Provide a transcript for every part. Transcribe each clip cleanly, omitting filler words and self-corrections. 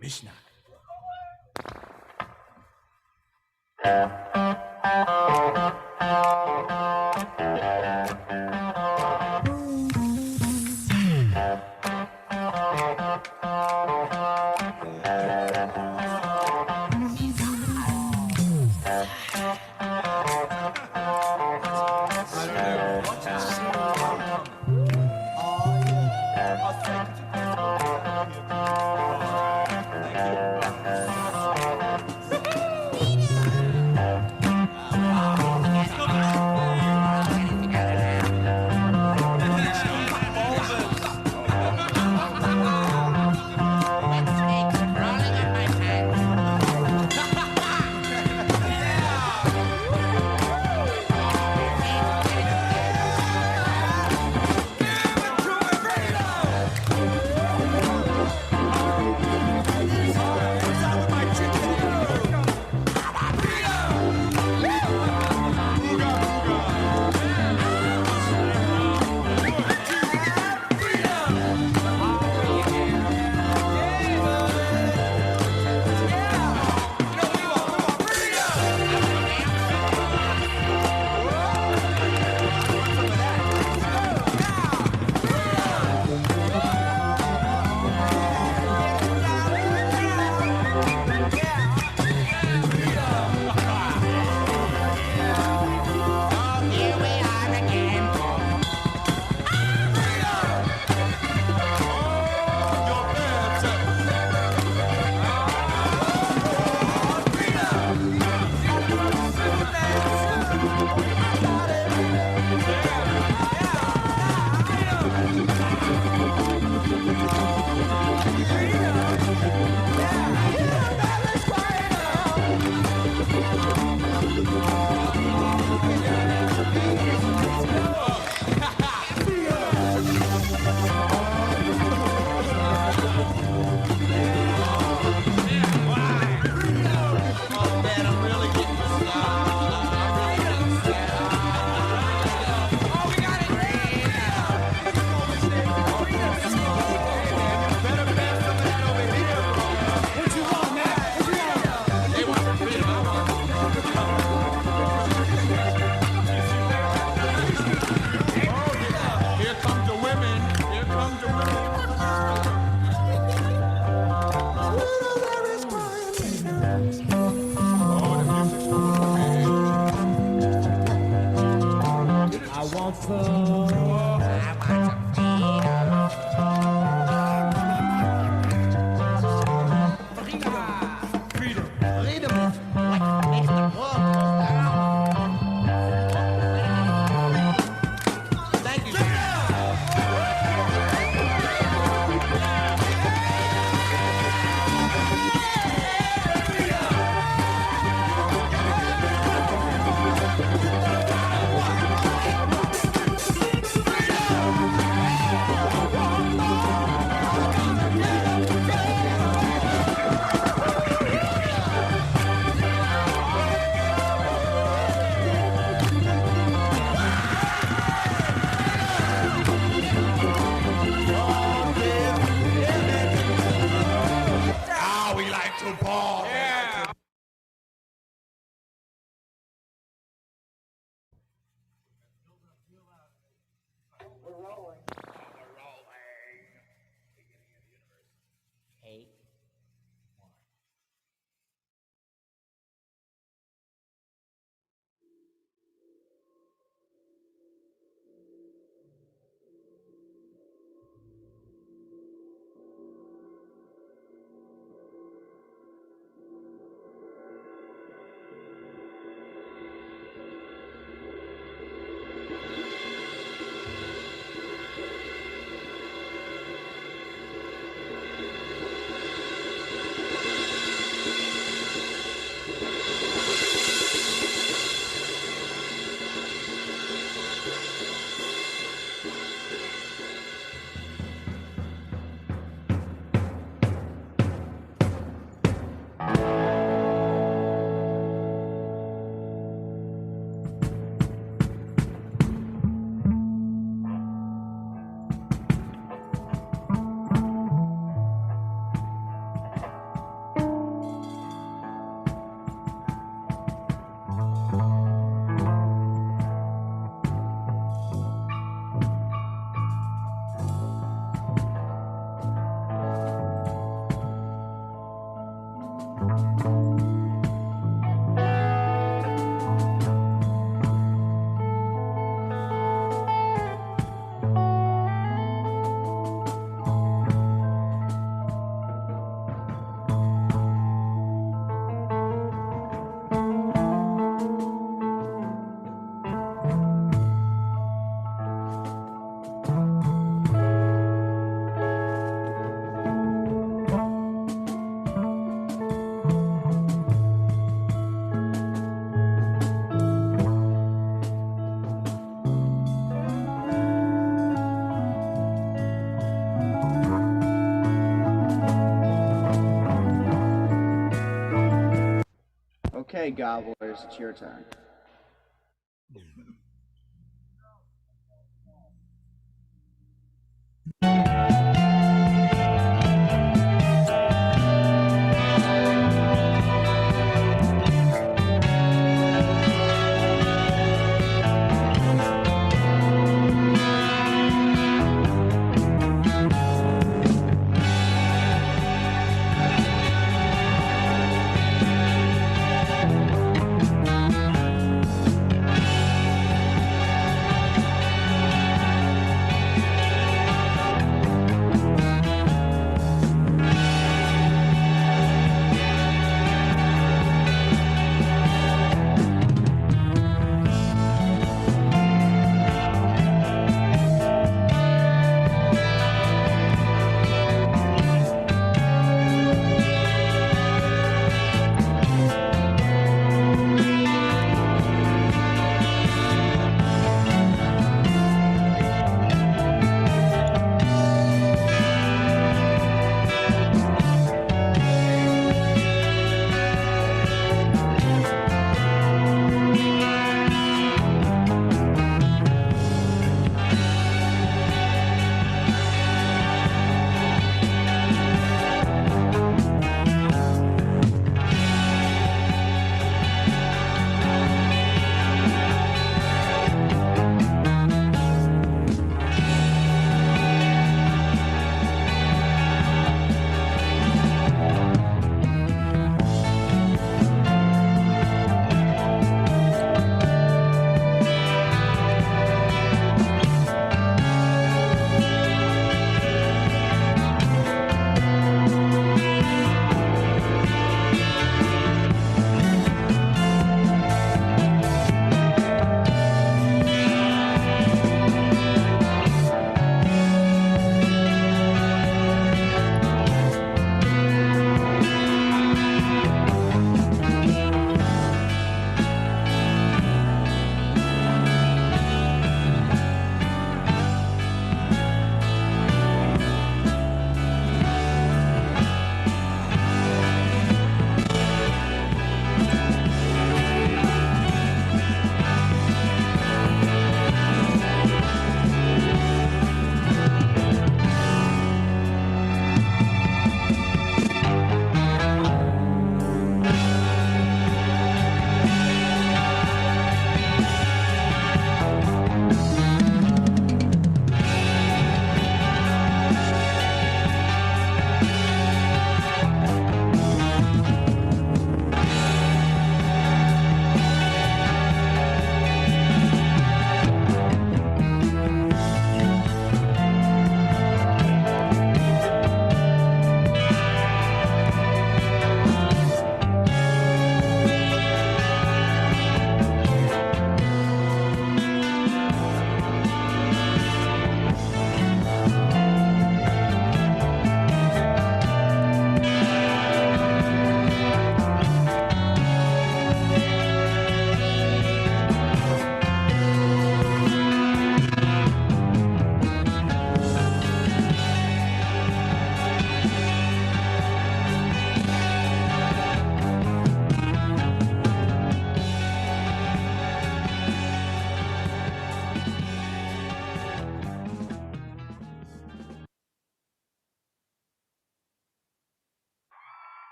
Mishnah. Okay, Gobblers, it's your turn.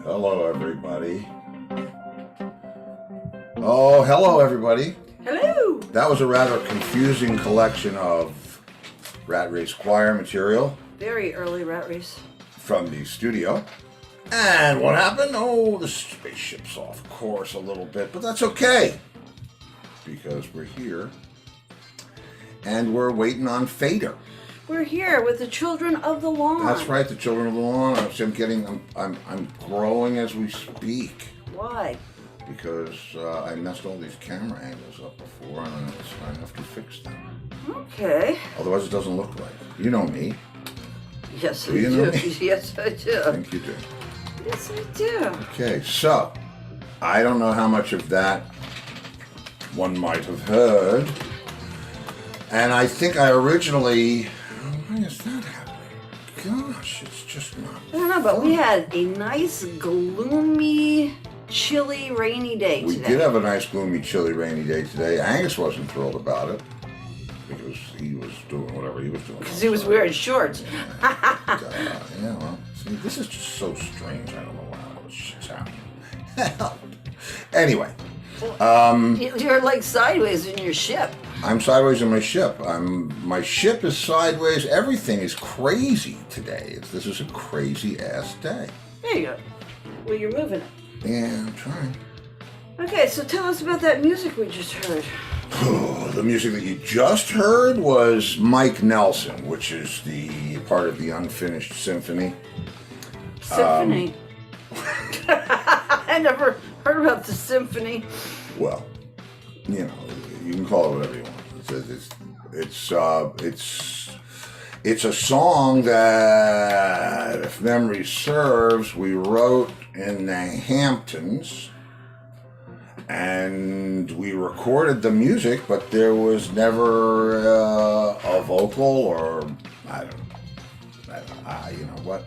Hello, everybody. Oh, hello, everybody. Hello. That was a rather confusing collection of Rat Race choir material Very early rat race. from the studio. And what happened? Oh, the spaceship's off course a little bit, but that's okay. Because we're here. And we're waiting on Fader. We're here with the children of the lawn. That's right, the children of the lawn. I'm growing as we speak. Why? Because I messed all these camera angles up before, and I have to fix them. Okay. Otherwise, it doesn't look right. You know me. Yes, I Do you know do. me? Yes, I do. I think you do. Yes, I do. Okay, so I don't know how much of that one might have heard, and I think I originally. Why is that happening? Gosh, it's just not. I don't know, but we had a nice, gloomy, chilly, rainy day We today. did have a nice, gloomy, chilly, rainy day today. Angus wasn't thrilled about it because he was doing whatever he was doing. Because he was wearing shorts. Yeah, well, see, this is just so strange. I don't know why this shit's happening. Anyway, You're like sideways in your ship. I'm sideways in my ship. My ship is sideways. Everything is crazy today. This is a crazy ass day. There you go. Well, you're moving it. Yeah, I'm trying. Okay, so tell us about that music we just heard. The music that you just heard was Mike Nelson, which is the part of the Unfinished Symphony. Symphony. I never heard about the symphony. Well, you know, you can call it whatever you want. It's a song that, if memory serves, we wrote in the Hamptons, and we recorded the music, but there was never a vocal, or I don't know. You know what?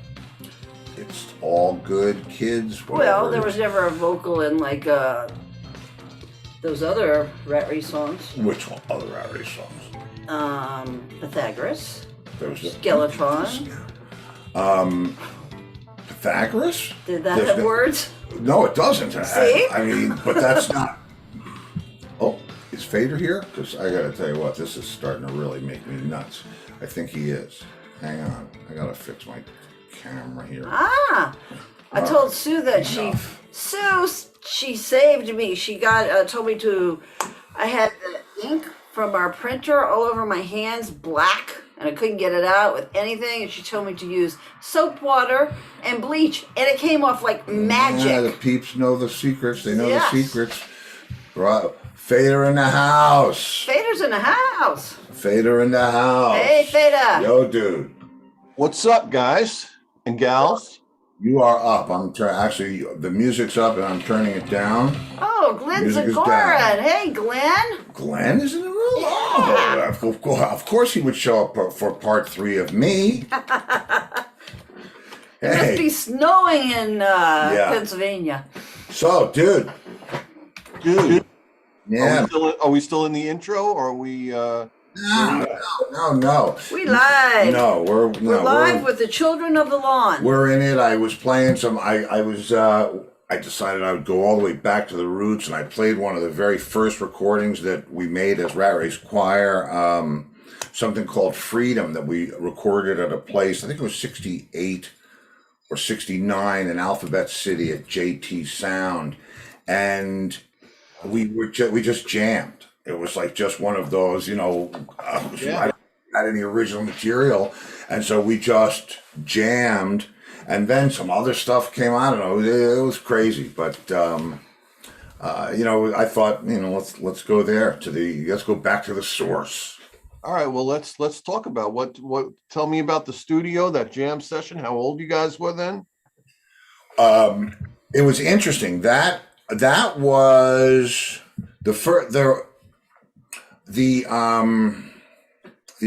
It's all good, kids. Well, there was never a vocal in like those other rat race songs. Which one? Other Rat Race songs? Pythagoras. There was Skeletron. Pythagoras? Did that There's have no- words? No, it doesn't. See? I mean, but that's not. Oh, is Fader here? Because I gotta tell you what, this is starting to really make me nuts. I think he is. Hang on, I gotta fix my camera here. I told Sue that enough. she saved me. She got told me to. I had the ink from our printer all over my hands, black, and I couldn't get it out with anything. And she told me to use soap water and bleach, and it came off like magic. Yeah, the peeps know the secrets. They know Yes. the secrets. Right. Fader in the house. Fader's in the house. Fader in the house. Hey, Fader. Yo, dude. What's up, guys and gals? You are up. Actually, the music's up and I'm turning it down. Oh, Glenn's Music a is Goran. down. Hey, Glenn. Glenn is in the room? Oh, of course he would show up for part 3 of me. It must be Hey, snowing in Pennsylvania. so, dude. Dude, Yeah. are we still in the intro, or are we? No. We live. No, we're live with the children of the lawn. We're in it. I was playing some. I decided I would go all the way back to the roots, and I played one of the very first recordings that we made as Rat Race Choir. Something called Freedom that we recorded at a place. I think it was 68 or 69 in Alphabet City at JT Sound, and we just jammed. It was like just one of those, I didn't had any original material, and so we just jammed. And then some other stuff came out. I don't know. It was crazy, but I thought, let's go there let's go back to the source. All right. Well, let's talk about what. Tell me about the studio, that jam session. How old you guys were then? It was interesting. That was the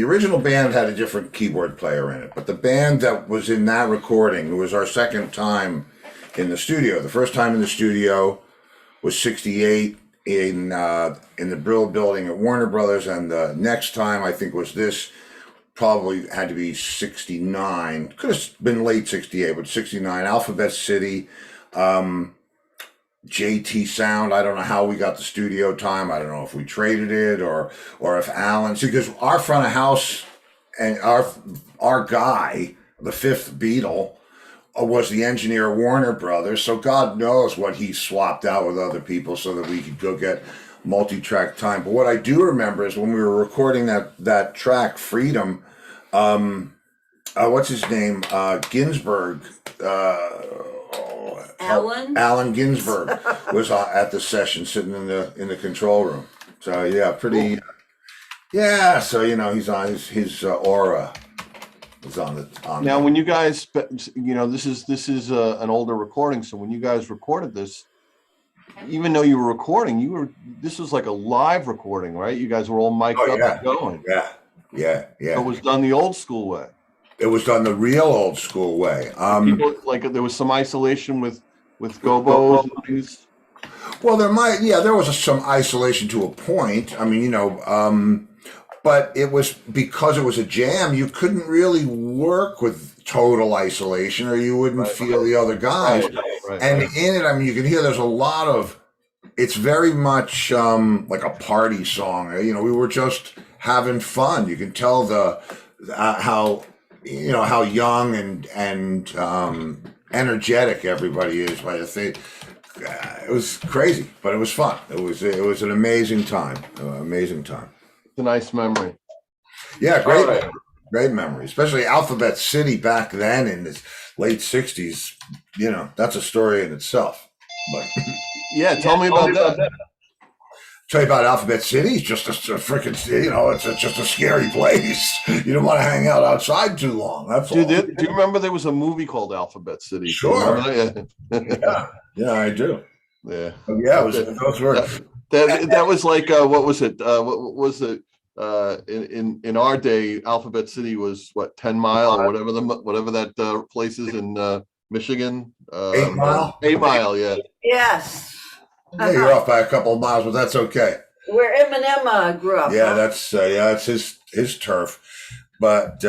original band had a different keyboard player in it, but the band that was in that recording, it was our second time in the studio. The first time in the studio was 68 in the Brill building at Warner Brothers, and the next time I think was this, probably had to be 69. Could have been late 68, but 69, Alphabet City, JT Sound. I don't know how we got the studio time. I don't know if we traded it or if Alan, because our front of house and our guy, the fifth Beatle, was the engineer Warner Brothers. So God knows what he swapped out with other people so that we could go get multi-track time. But what I do remember is when we were recording that track Freedom, what's his name? Ginsberg. Alan Ginsberg was at the session, sitting in the control room. So yeah, pretty. Cool. Yeah, so he's on his aura is on the. Now, when you guys, this is an older recording. So when you guys recorded this, even though you were recording, this was like a live recording, right? You guys were all mic'd up and going. Yeah. So it was done the old school way. It was done the real old school way. People, like there was some isolation with gobos and things. Well, there was some isolation to a point. I mean, but it was because it was a jam. You couldn't really work with total isolation, or you wouldn't feel the other guys. In it, I mean, you can hear there's a lot of. It's very much like a party song. We were just having fun. You can tell how young and energetic everybody is by the thing. It was crazy, but it was fun. It was an amazing time. It's a nice memory. Yeah, great memory, especially Alphabet City back then in the late '60s. That's a story in itself. But yeah, tell me about that. Tell you about Alphabet City. It's just a freaking, it's just a scary place. You don't want to hang out outside too long. That's all. Do you remember there was a movie called Alphabet City? Sure. Yeah, I do. Yeah. Yeah, those were. That was like what was it? What was it? In our day, Alphabet City was what 10 Mile or whatever that place is in Michigan. 8 Mile. 8 Mile. Yeah. Yes. Yeah, you're off by a couple of miles, but that's okay. Where Eminem grew up. Yeah, that's his turf. But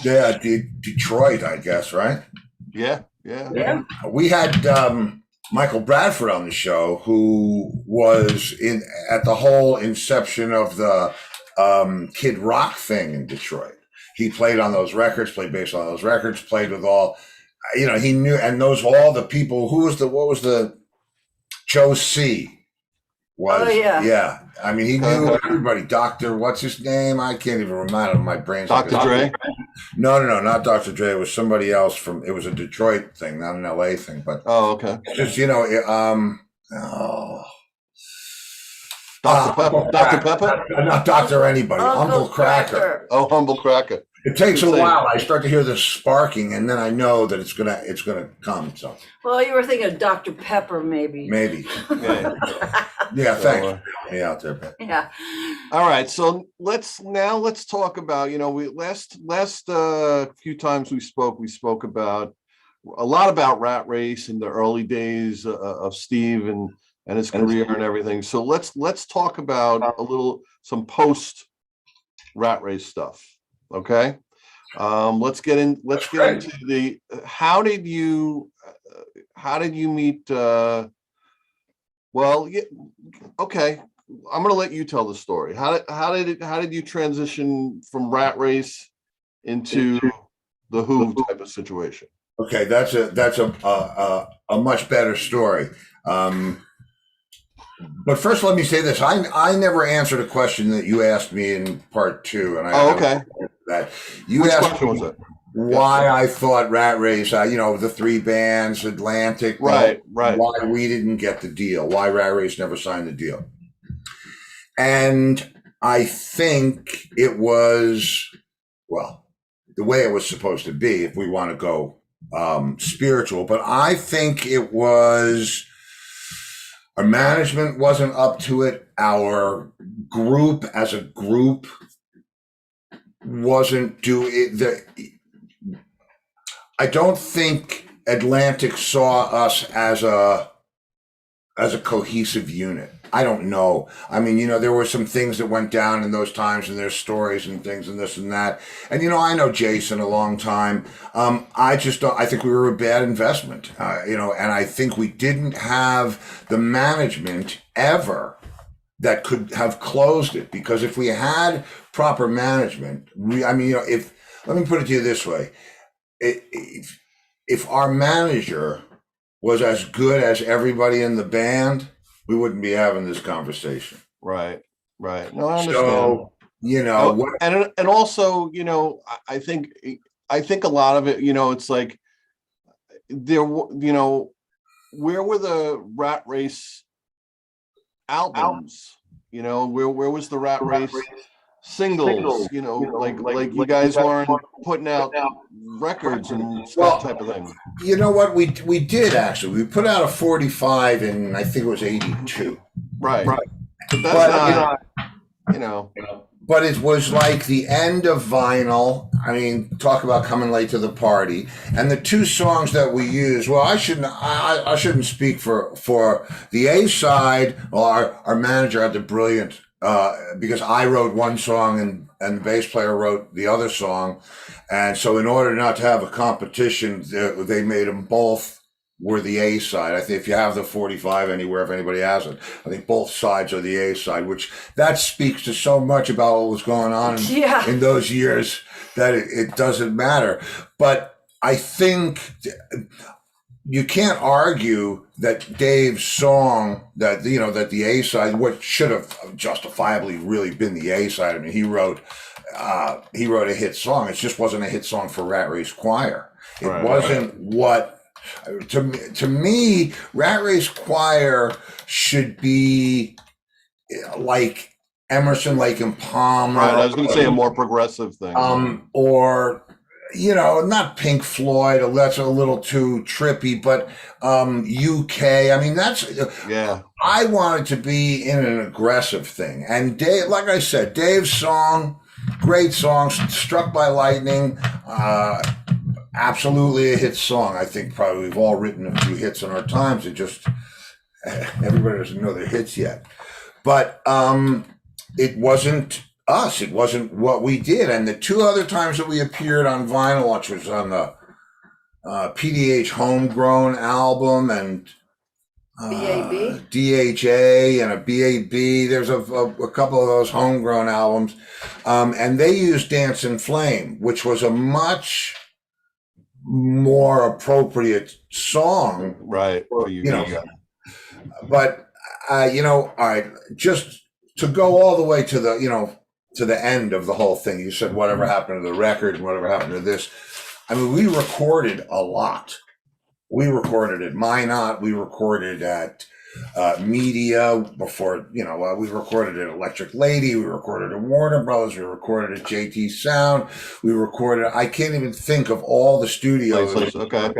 Detroit, I guess, right? Yeah. We had Michael Bradford on the show, who was at the whole inception of the Kid Rock thing in Detroit. He played on those records, played bass on those records, played with all, he knew, and knows all the people. What was the Joe C. was. Oh, yeah. I mean, he knew everybody. Dr. What's his name? I can't even remember. My brain's Dr. Dre? No, not Dr. Dre. It was somebody else it was a Detroit thing, not an LA thing. But okay. Just, Dr. Pepper? Dr. Pepper? Not Dr. Anybody. Uncle Cracker. Oh, Humble Cracker. It takes a while. I start to hear the sparking, and then I know that it's gonna come. So. Well, you were thinking of Dr. Pepper, maybe. Maybe. Yeah. Thanks. Me out there, Ben. Yeah. All right. So let's talk about. We last few times we spoke about a lot about Rat Race in the early days of Steve and his career and everything. So let's talk about some post Rat Race stuff. Okay. Let's get into the how did you meet okay, I'm gonna let you tell the story. How did you transition from Rat Race into the Who type of situation? Okay, that's a much better story. But first, let me say this: I never answered a question that you asked me in part 2, and that you Which asked question was it? Why I thought Rat Race, the 3 bands, Atlantic, right. Why we didn't get the deal, why Rat Race never signed the deal, and I think it was the way it was supposed to be. If we want to go spiritual, but I think it was. Our management wasn't up to it. Our group as a group wasn't doing it. I don't think Atlantic saw us as a as a cohesive unit. I don't know. I mean, there were some things that went down in those times, and there's stories and things and this and that. And I know Jason a long time. I just don't. I think we were a bad investment. And I think we didn't have the management ever that could have closed it, because if we had proper management, if let me put it to you this way, if our manager was as good as everybody in the band, we wouldn't be having this conversation. Right. No, I understand. So, and also, I think a lot of it, it's like there, where were the Rat Race albums? Where was the Rat Race singles? Like you guys weren't putting out records and that type of thing. You know what? We did actually. We put out a 45 in, I think it was 82. Right. But that's But it was like the end of vinyl. I mean, talk about coming late to the party. And the two songs that we used, well, I shouldn't speak for the A side. Well, our manager had the brilliant, because I wrote one song and the bass player wrote the other song. And so in order not to have a competition, they made them both were the A side. I think if you have the 45 anywhere, if anybody has it, I think both sides are the A side, which that speaks to so much about what was going on in those years that it doesn't matter. But I think you can't argue that Dave's song, that the A side, what should have justifiably really been the A side. I mean, he wrote a hit song. It just wasn't a hit song for Rat Race Choir. It wasn't what. To me, Rat Race Choir should be like Emerson, Lake and Palmer. Right, I was going to say a more progressive thing. Or not Pink Floyd. That's a little too trippy. But UK. I mean, I want it to be in an aggressive thing. And Dave, like I said, Dave's song, great song, Struck by Lightning. Absolutely a hit song. I think probably we've all written a few hits in our times. It just, everybody doesn't know their hits yet. But it wasn't us. It wasn't what we did. And the two other times that we appeared on vinyl, which was on the PDH Homegrown album and DHA and a BAB. There's a couple of those homegrown albums. And they used Dance and Flame, which was a much more appropriate song, right? But all right, just to go all the way to the end of the whole thing. You said whatever happened to the record and whatever happened to this. I mean, we recorded a lot. We recorded at Minot. We recorded at Media before, we recorded at Electric Lady. We recorded at Warner Brothers. We recorded at JT Sound. We recorded, I can't even think of all the studios. Okay.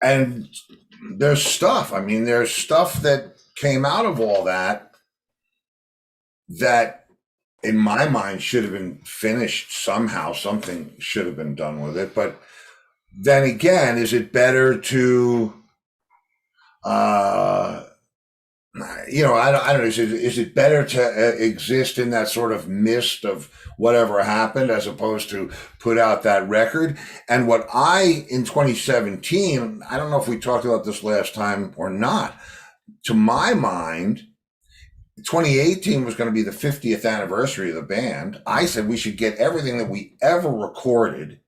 And there's stuff. I mean, there's stuff that came out of all that in my mind should have been finished somehow. Something should have been done with it. But then again, is it better to I don't know. Is it better to exist in that sort of mist of whatever happened as opposed to put out that record? And what in 2017, I don't know if we talked about this last time or not. To my mind, 2018 was going to be the 50th anniversary of the band. I said we should get everything that we ever recorded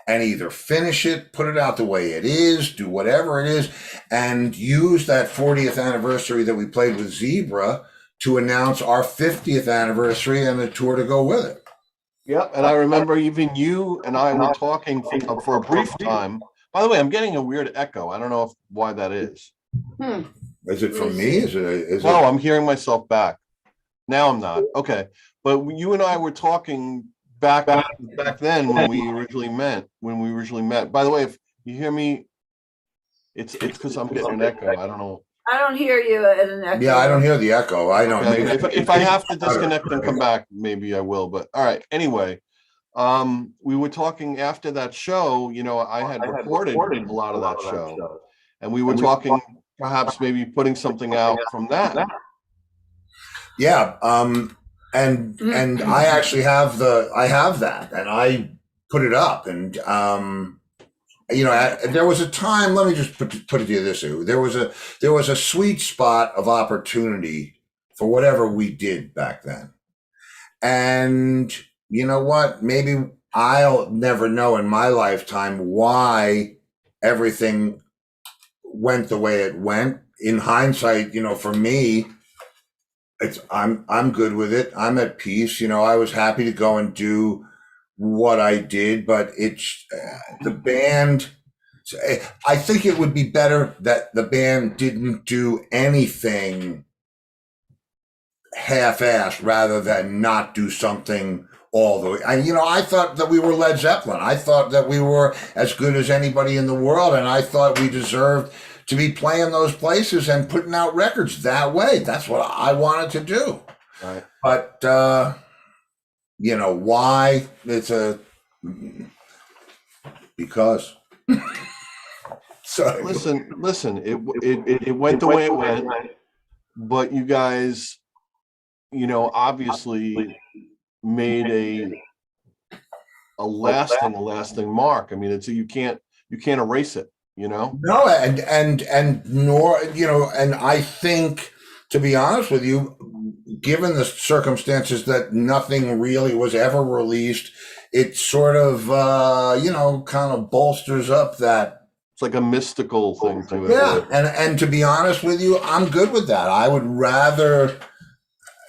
and either finish it, put it out the way it is, do whatever it is, and use that 40th anniversary that we played with Zebra to announce our 50th anniversary and the tour to go with it. Yeah, and I remember even you and I were talking for a brief time. By the way, I'm getting a weird echo. I don't know why that is. Is it from me? No, I'm hearing myself back. Now I'm not. Okay. But you and I were talking back then when we originally met. By the way, if you hear me, it's because I'm getting an echo. I don't know. I don't hear you at an echo. Yeah, I don't hear the echo. I don't. Okay. If I have to disconnect and come back, maybe I will. But all right. Anyway, we were talking after that show. I had recorded a lot of that show, and we were talking. perhaps maybe putting something out from that. Yeah, and I actually have that, and I put it up, and there was a time. Let me just put it to you this way: there was a sweet spot of opportunity for whatever we did back then, and you know what? Maybe I'll never know in my lifetime why everything went the way it went. In hindsight, for me, I'm good with it. I'm at peace. I was happy to go and do what I did, but it's the band. I think it would be better that the band didn't do anything half-assed rather than not do something all the way. I thought that we were Led Zeppelin. I thought that we were as good as anybody in the world, and I thought we deserved to be playing those places and putting out records that way. That's what I wanted to do. Right. But why? Because. So listen. It went the way it went, but you guys, obviously made a lasting mark. I mean, you can't erase it. No, and nor and I think, to be honest with you, given the circumstances that nothing really was ever released, it sort of kind of bolsters up that. It's like a mystical thing to it. Yeah, and to be honest with you, I'm good with that. I would rather.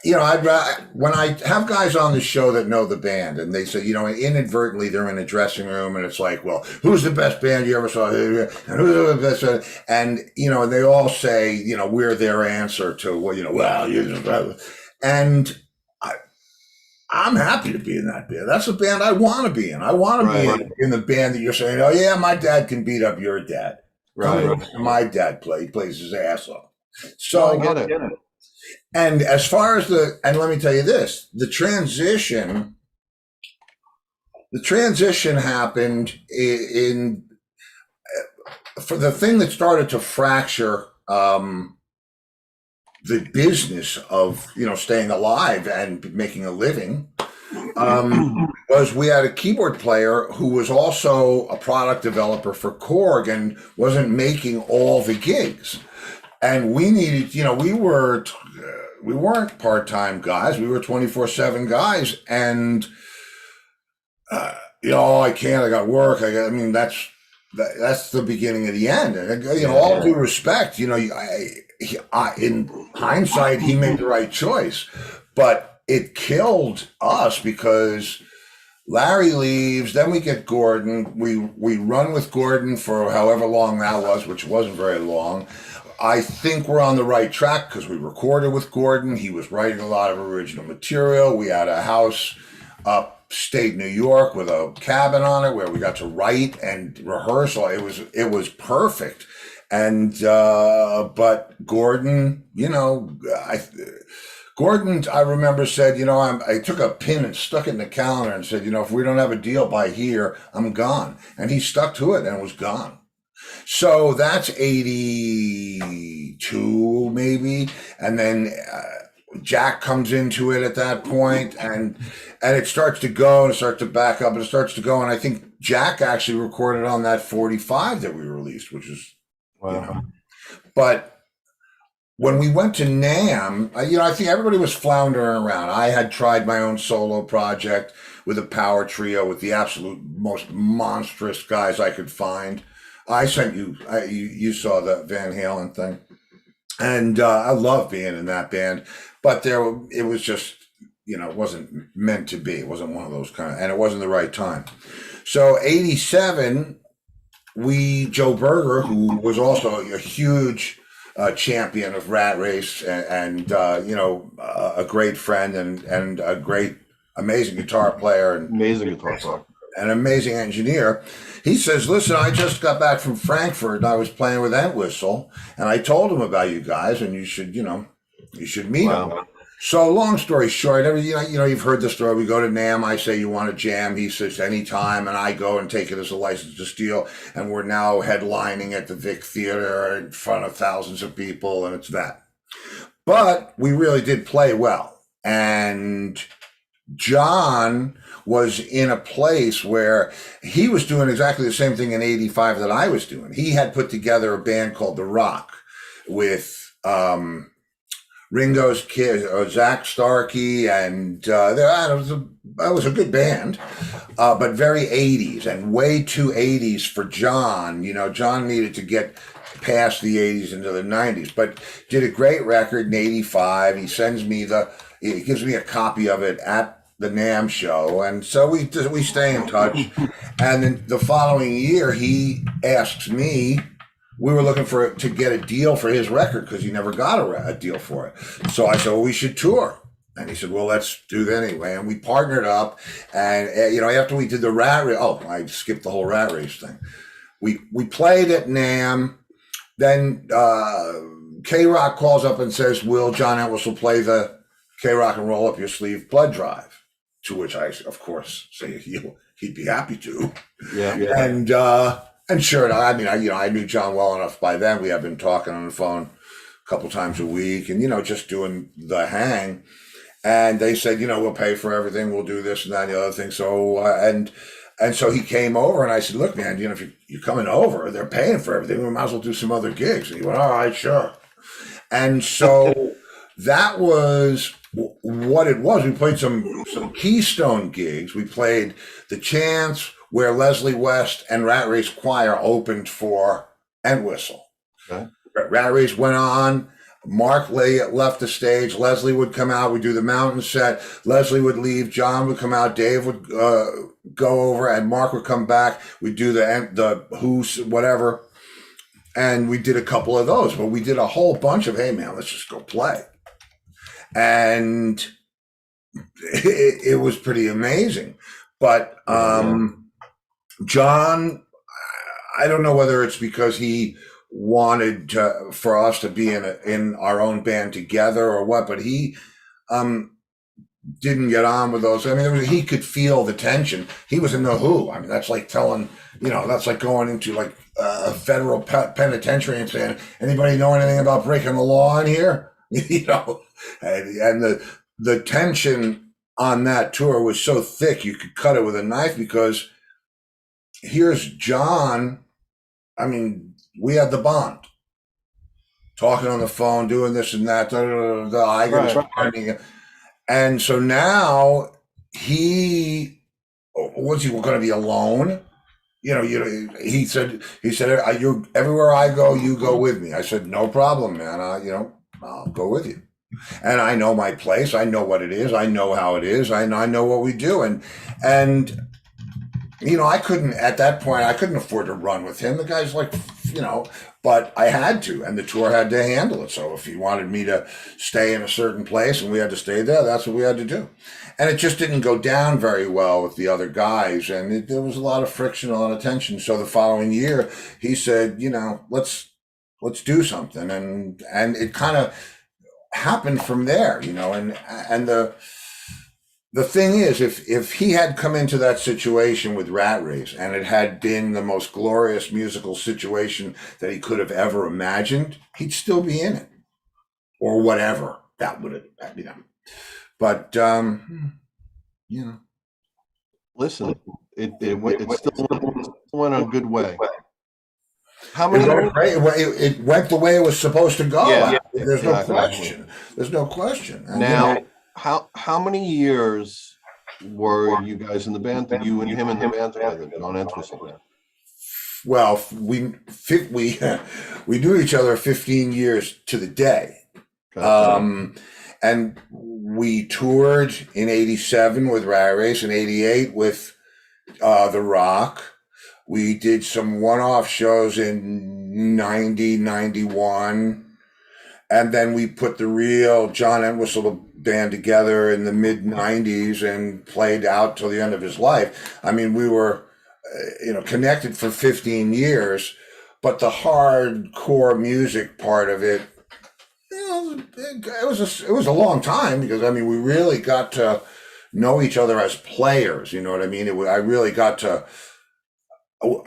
When I have guys on the show that know the band and they say, inadvertently they're in a dressing room and it's like, well, who's the best band you ever saw? And who's the best? And, they all say, we're their answer to, well, you're just, and I'm happy to be in that band. That's the band I want to be in. I want to be in the band that you're saying, oh yeah, my dad can beat up your dad. Right. My dad plays his ass off. So I get it. And as far as and let me tell you this, the transition happened for the thing that started to fracture the business of, staying alive and making a living, was we had a keyboard player who was also a product developer for Korg and wasn't making all the gigs. And we needed, we weren't part-time guys. We were 24/7 guys. And, I can't, I got work. That's the beginning of the end. And, all due respect, in hindsight, he made the right choice. But it killed us because Larry leaves, then we get Gordon. We run with Gordon for however long that was, which wasn't very long. I think we're on the right track because we recorded with Gordon. He was writing a lot of original material. We had a house upstate New York with a cabin on it where we got to write and rehearse. It was perfect. And but Gordon, Gordon, I remember said, I took a pin and stuck it in the calendar and said, if we don't have a deal by here, I'm gone. And he stuck to it and was gone. So that's 82 maybe. And then Jack comes into it at that point and it starts to go and it starts to back up and it starts to go. And I think Jack actually recorded on that 45 that we released, which is, wow. But when we went to NAMM, I think everybody was floundering around. I had tried my own solo project with a power trio with the absolute most monstrous guys I could find. I sent you, you saw the Van Halen thing. And I love being in that band. But it was just, it wasn't meant to be. It wasn't one of those and it wasn't the right time. So 87, Joe Berger, who was also a huge champion of Rat Race and a great friend and a great, amazing guitar player. Amazing guitar player. An amazing engineer. He says, listen, I just got back from Frankfurt and I was playing with Entwistle and I told him about you guys and you should meet him. So long story short, you've heard the story. We go to Nam. I say, you want to jam? He says, anytime. And I go and take it as a license to steal. And we're now headlining at the Vic Theater in front of thousands of people. And it's that. But we really did play well. And John was in a place where he was doing exactly the same thing in '85 that I was doing. He had put together a band called The Rock with Ringo's kid, Zach Starkey, and that was a good band, but very '80s and way too '80s for John. John needed to get past the '80s into the '90s, but did a great record in '85. He gives me a copy of it at the NAMM show, and so we stay in touch. And then the following year, he asks me. We were looking to get a deal for his record because he never got a deal for it. So I said, well, we should tour. And he said, well, let's do that anyway. And we partnered up. And, after we did the Rat Race, I skipped the whole Rat Race thing. We played at NAMM. Then K-Rock calls up and says, will John Entwistle play the K-Rock and Roll Up Your Sleeve blood drive? To which I, of course, say he'd be happy to. Yeah. And sure, I knew John well enough by then. We had been talking on the phone a couple times a week and, just doing the hang. And they said, we'll pay for everything. We'll do this and that and the other thing. So, and so he came over and I said, look, man, if you're coming over, they're paying for everything. We might as well do some other gigs. And he went, all right, sure. And so that was what it was. We played some Keystone gigs. We played the Chance, where Leslie West and Rat Race Choir opened for Entwistle. Okay. Rat Race went on. Mark left the stage. Leslie would come out. We'd do the mountain set. Leslie would leave. John would come out. Dave would go over, and Mark would come back. We'd do the Who's, whatever. And we did a couple of those. But we did a whole bunch of, hey, man, let's just go play. And it was pretty amazing. But John, I don't know whether it's because he wanted for us to be in our own band together or what, but he didn't get on with those. He could feel the tension. He was in the Who. That's like that's like going into like a federal penitentiary and saying, anybody know anything about breaking the law in here? And the tension on that tour was so thick you could cut it with a knife because here's John. We had the bond. Talking on the phone, doing this and that. Right. And so now he was going to be alone. He said, you everywhere I go, you go with me. I said, no problem, man. I'll go with you. And I know my place. I know what it is. I know how it is. I know what we do. And I couldn't, at that point, I couldn't afford to run with him. The guy's like, but I had to, and the tour had to handle it. So if he wanted me to stay in a certain place and we had to stay there, that's what we had to do. And it just didn't go down very well with the other guys. And there was a lot of friction, a lot of tension. So the following year, he said, let's do something. And it kind of happened from there, and the thing is, if he had come into that situation with Rat Race and it had been the most glorious musical situation that he could have ever imagined, he'd still be in it, or whatever that would have been. But listen, it still went a good way. How many? It went the way it was supposed to go. Yeah, There's no question. There's no question. And now, how many years were you guys in the band? You and him in the band together on Entwistle? Well, we knew each other 15 years to the day. And we toured in '87 with Rat Race, in '88 with The Rock. We did some one-off shows in 90, 91. And then we put the real John Entwistle band together in the mid-90s and played out till the end of his life. We were, connected for 15 years, but the hardcore music part of it, it was a long time because I mean we really got to know each other as players. You know what I mean? I really got to.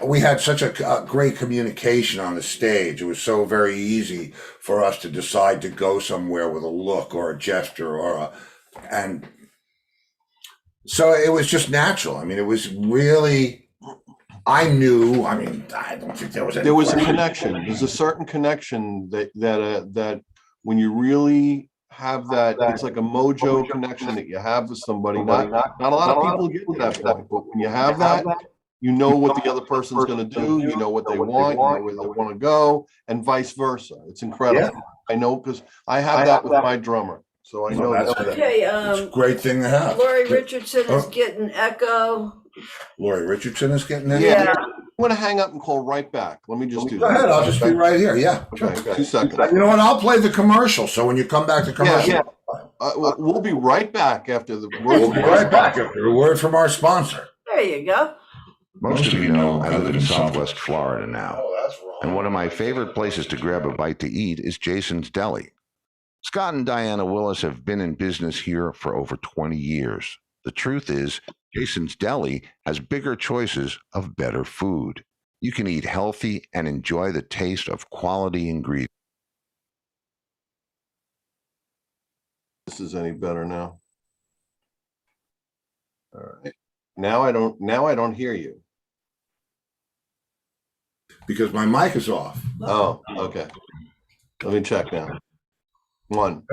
We had such a great communication on the stage. It was so very easy for us to decide to go somewhere with a look or a gesture and so it was just natural. I mean, it was really. I knew. I mean, I don't think there was any. There was a question. connection. There's a certain connection that when you really have that, it's like a mojo connection that you have with somebody. Not a lot of people get to that point, but when you have that, you know what the other person's going to do. You know what they want. You know where they want to go, and vice versa. It's incredible. Yeah. I know because I have that with my drummer, so I know that's that. Okay, It's a great thing to have. Lori Richardson is getting echo. Lori Richardson is getting in. Yeah. I'm going to hang up and call right back. Let me just do Go that. ahead. I'll just be right here. Yeah. Okay, 2 seconds. You know what? I'll play the commercial. So when you come back to commercial, Yeah. We'll be right back after the we'll be right back after a word from our sponsor. There you go. Most of you know I live in Southwest Florida now, Oh, that's wrong. and one of my favorite places to grab a bite to eat is Jason's Deli. Scott and Diana Willis have been in business here for over 20 years. The truth is, Jason's Deli has bigger choices of better food. You can eat healthy and enjoy the taste of quality ingredients. This is any better now. All right. Now I don't hear you. Because my mic is off. Oh, okay. Let me check now. 1,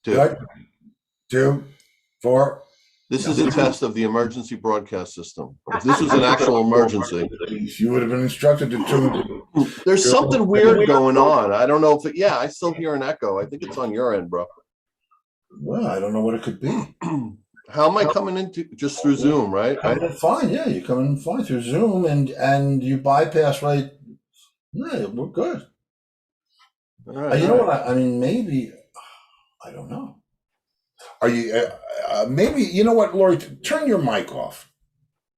2. Good. 2, 4. This is a test of the emergency broadcast system. If this was an actual emergency, You would have been instructed to tune. there's something weird going on. I don't know if it, yeah, I still hear an echo. I think it's on your end, bro. Well, I don't know what it could be. How am I coming into just through Zoom, right? Coming in fine, yeah. You come in fine through Zoom, and you bypass right. Yeah, we're good. All right. You know what? I mean, maybe I don't know. Are you? Maybe you know what, Lori? Turn your mic off.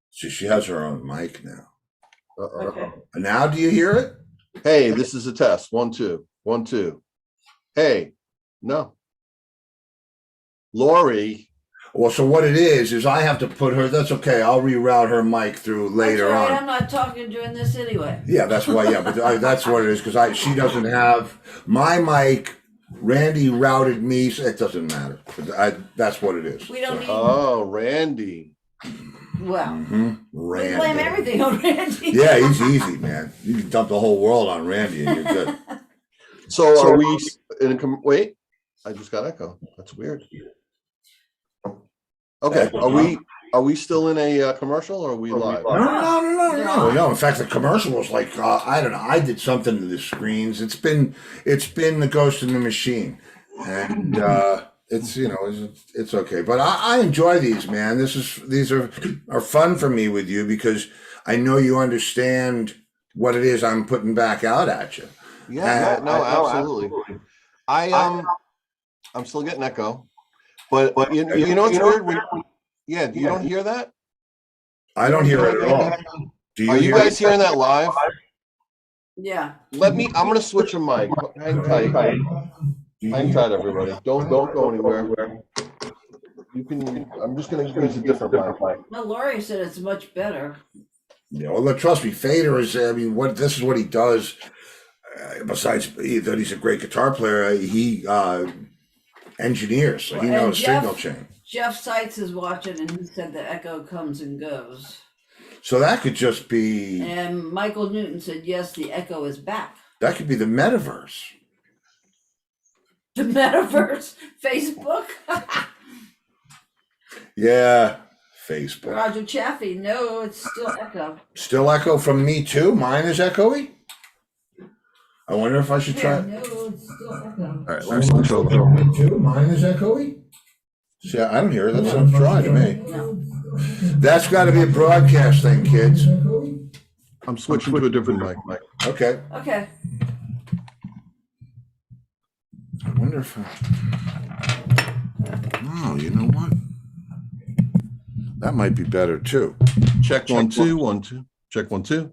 She has her own mic now. Okay. Now, do you hear it? Hey, this is a test. 1, 2, 1, 2. Hey, no. Lori. Well, so what it is I have to put her. That's okay. I'll reroute her mic through later That's right, on. I'm not talking during this anyway. Yeah, that's why. Yeah, but that's what it is because she doesn't have my mic. Randy routed me. So it doesn't matter. That's what it is. We don't need. Oh, Randy. Well, Mm-hmm. we Randy. blame everything on Randy. Yeah, he's easy, man. You can dump the whole world on Randy, and you're good. So are we in a wait? I just got echo. That's weird. Okay, are we still in a commercial or are we live? No. In fact, the commercial was like I don't know. I did something to the screens. It's been the Ghost in the Machine, and it's it's okay. But I enjoy these, man. These are fun for me with you because I know you understand what it is I'm putting back out at you. Yeah, no, absolutely. I'm still getting echo, but you know what's weird? You don't hear that? I don't hear it at all. Do you? Are you guys hearing that live? Yeah. I'm gonna switch a mic. Hang tight. Hang tight, everybody. Don't go anywhere. You can. I'm just gonna use a different mic. No, Laurie said it's much better. Yeah, well, trust me, Fader is. I mean, this is what he does. Besides that, he's a great guitar player. He engineers, so he knows signal chain. Jeff Seitz is watching, and he said the echo comes and goes. So that could just be. And Michael Newton said, yes, the echo is back. That could be the metaverse. The metaverse, Facebook. Yeah, Facebook. Roger Chaffee, no, it's still echo. Still echo from me too. Mine is echoey. I wonder if I should try. No, it's still echo. All right, let's go. Me too. Mine is echoey. See, I don't hear it. That sounds dry to me. No. That's got to be a broadcast thing, kids. I'm switching to a different mic. Okay. Okay. I wonder if. Oh, you know what? That might be better too. Check 1 2 1 2. Check 1 2.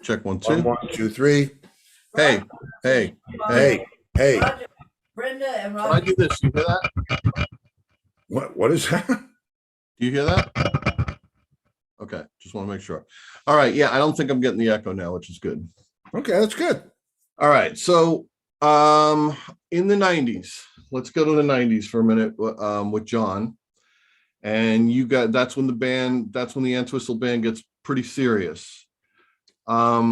Check 1 2. 1 2 3. Hey. Hey. Brenda and When I Roger. do this, you hear that? What is that? Do you hear that? Okay, just want to make sure. All right, yeah, I don't think I'm getting the echo now, which is good. Okay, that's good. All right, so in the 90s, let's go to the 90s for a minute with John. And that's when the Entwistle band gets pretty serious. Are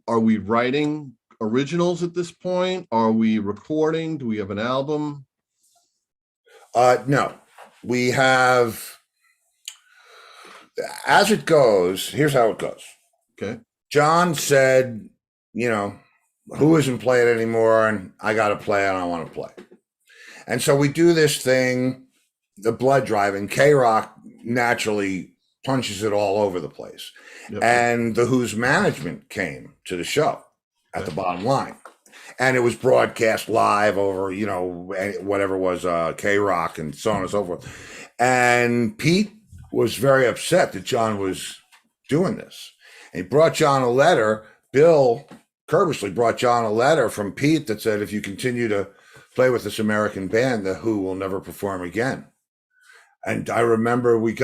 we writing originals at this point? Are we recording? Do we have an album? No, we have, as it goes, here's how it goes. Okay. John said, who isn't playing anymore? And I got to play and I want to play. And so we do this thing, the blood drive, and K-Rock naturally punches it all over the place. Yep. And the Who's management came to the show at the bottom line. And it was broadcast live over, whatever was K-Rock and so on and so forth. And Pete was very upset that John was doing this. And he brought John a letter. Bill Kerbesley brought John a letter from Pete that said, if you continue to play with this American band, the Who will never perform again. And I remember we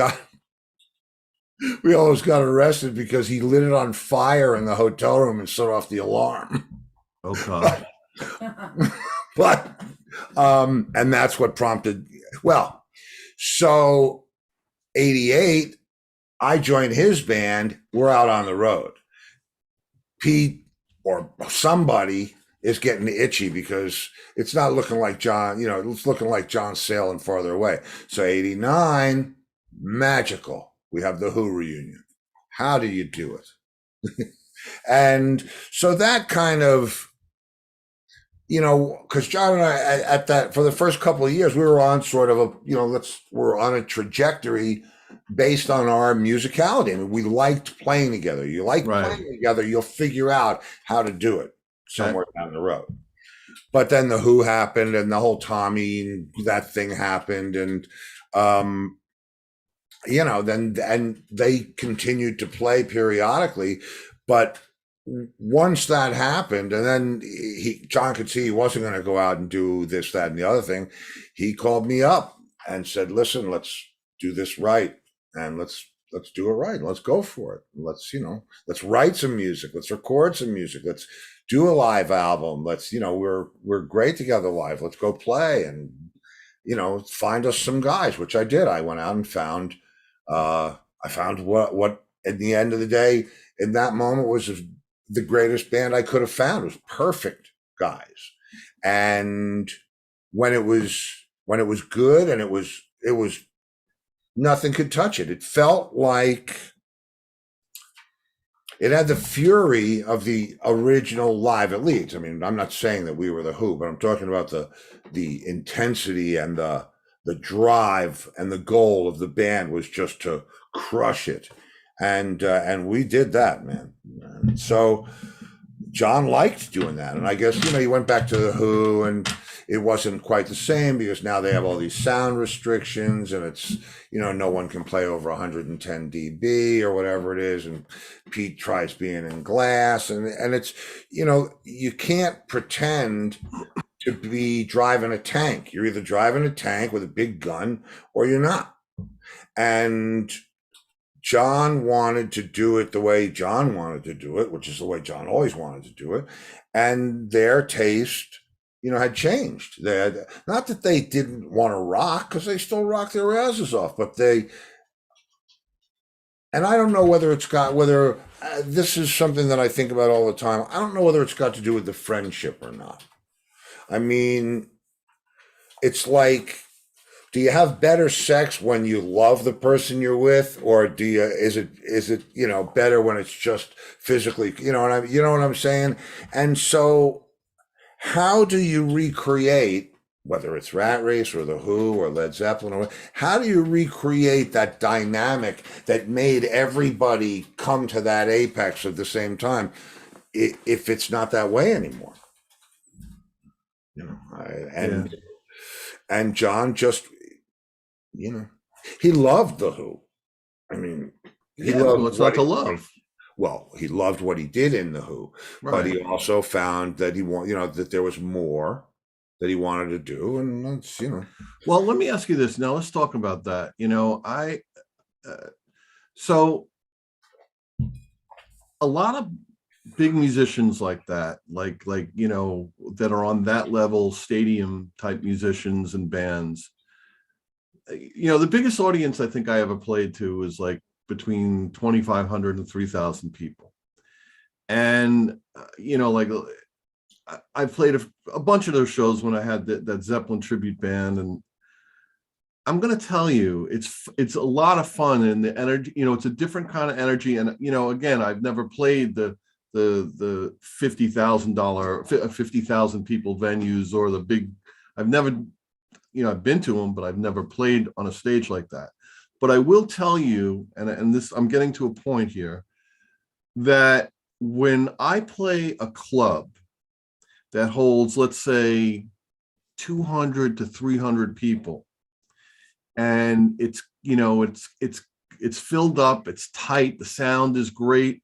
almost got arrested because he lit it on fire in the hotel room and set off the alarm. Oh God. But and that's what prompted, so 88, I joined his band. We're out on the road. Pete or somebody is getting itchy because it's not looking like John, it's looking like John's sailing farther away. So 89, magical. We have the Who reunion. How do you do it? And so that kind of, because John and I for the first couple of years, we were on sort of we're on a trajectory based on our musicality. I mean, we liked playing together. You like playing together, you'll figure out how to do it somewhere down the road. But then the Who happened and the whole Tommy, that thing happened. And, then they continued to play periodically. But once that happened, and then John could see he wasn't going to go out and do this, that, and the other thing, he called me up and said, listen, let's do this right. And let's do it right. Let's go for it. Let's write some music. Let's record some music. Let's do a live album. Let's, we're great together live. Let's go play and, find us some guys, which I did. I went out and found what at the end of the day, in that moment was the greatest band I could have found. It was perfect guys. And when it was good and it was nothing could touch it. It felt like it had the fury of the original Live at Leeds. I mean, I'm not saying that we were the Who, but I'm talking about the intensity and the drive, and the goal of the band was just to crush it. And we did that, man. And so John liked doing that. And I guess, he went back to the Who and it wasn't quite the same because now they have all these sound restrictions and it's, no one can play over 110 dB or whatever it is. And Pete tries being in glass and it's, you can't pretend to be driving a tank. You're either driving a tank with a big gun or you're not. And John wanted to do it the way John wanted to do it, which is the way John always wanted to do it. And their taste, had changed. Not that they didn't want to rock, because they still rock their asses off, but and I don't know whether this is something that I think about all the time. I don't know whether it's got to do with the friendship or not. I mean, it's like, do you have better sex when you love the person you're with, or is it better when it's just physically, you know what I'm saying? And so how do you recreate, whether it's Rat Race or the Who or Led Zeppelin, how do you recreate that dynamic that made everybody come to that apex at the same time if it's not that way anymore? And John just, he loved the Who. I mean, he loved what's not to love. Well, he loved what he did in the Who, but he also found that that there was more, that he wanted to do, and that's Well, let me ask you this. Now let's talk about that. So a lot of big musicians like that, that are on that level, stadium type musicians and bands. The biggest audience I think I ever played to is like between 2,500 and 3,000 people. And, I played a bunch of those shows when I had that Zeppelin tribute band. And I'm going to tell you, it's a lot of fun, and the energy, it's a different kind of energy. And, again, I've never played the $50,000 people venues or the big, I've never, I've been to them, but I've never played on a stage like that. But I will tell you, and this, I'm getting to a point here, that when I play a club that holds, let's say, 200 to 300 people, and it's filled up, it's tight, the sound is great,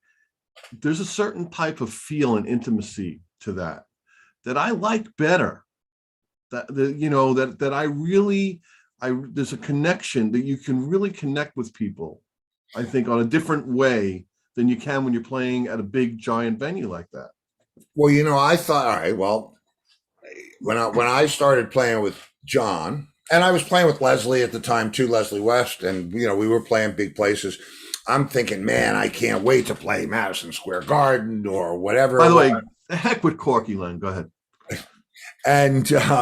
there's a certain type of feel and intimacy to that I like better. That I really, there's a connection that you can really connect with people, I think, on a different way than you can when you're playing at a big giant venue like that. Well, I thought, all right, well, when I started playing with John, and I was playing with Leslie at the time too, Leslie West, and we were playing big places. I'm thinking, man, I can't wait to play Madison Square Garden or whatever. By the way, the heck with Corky, Len. Go ahead. And I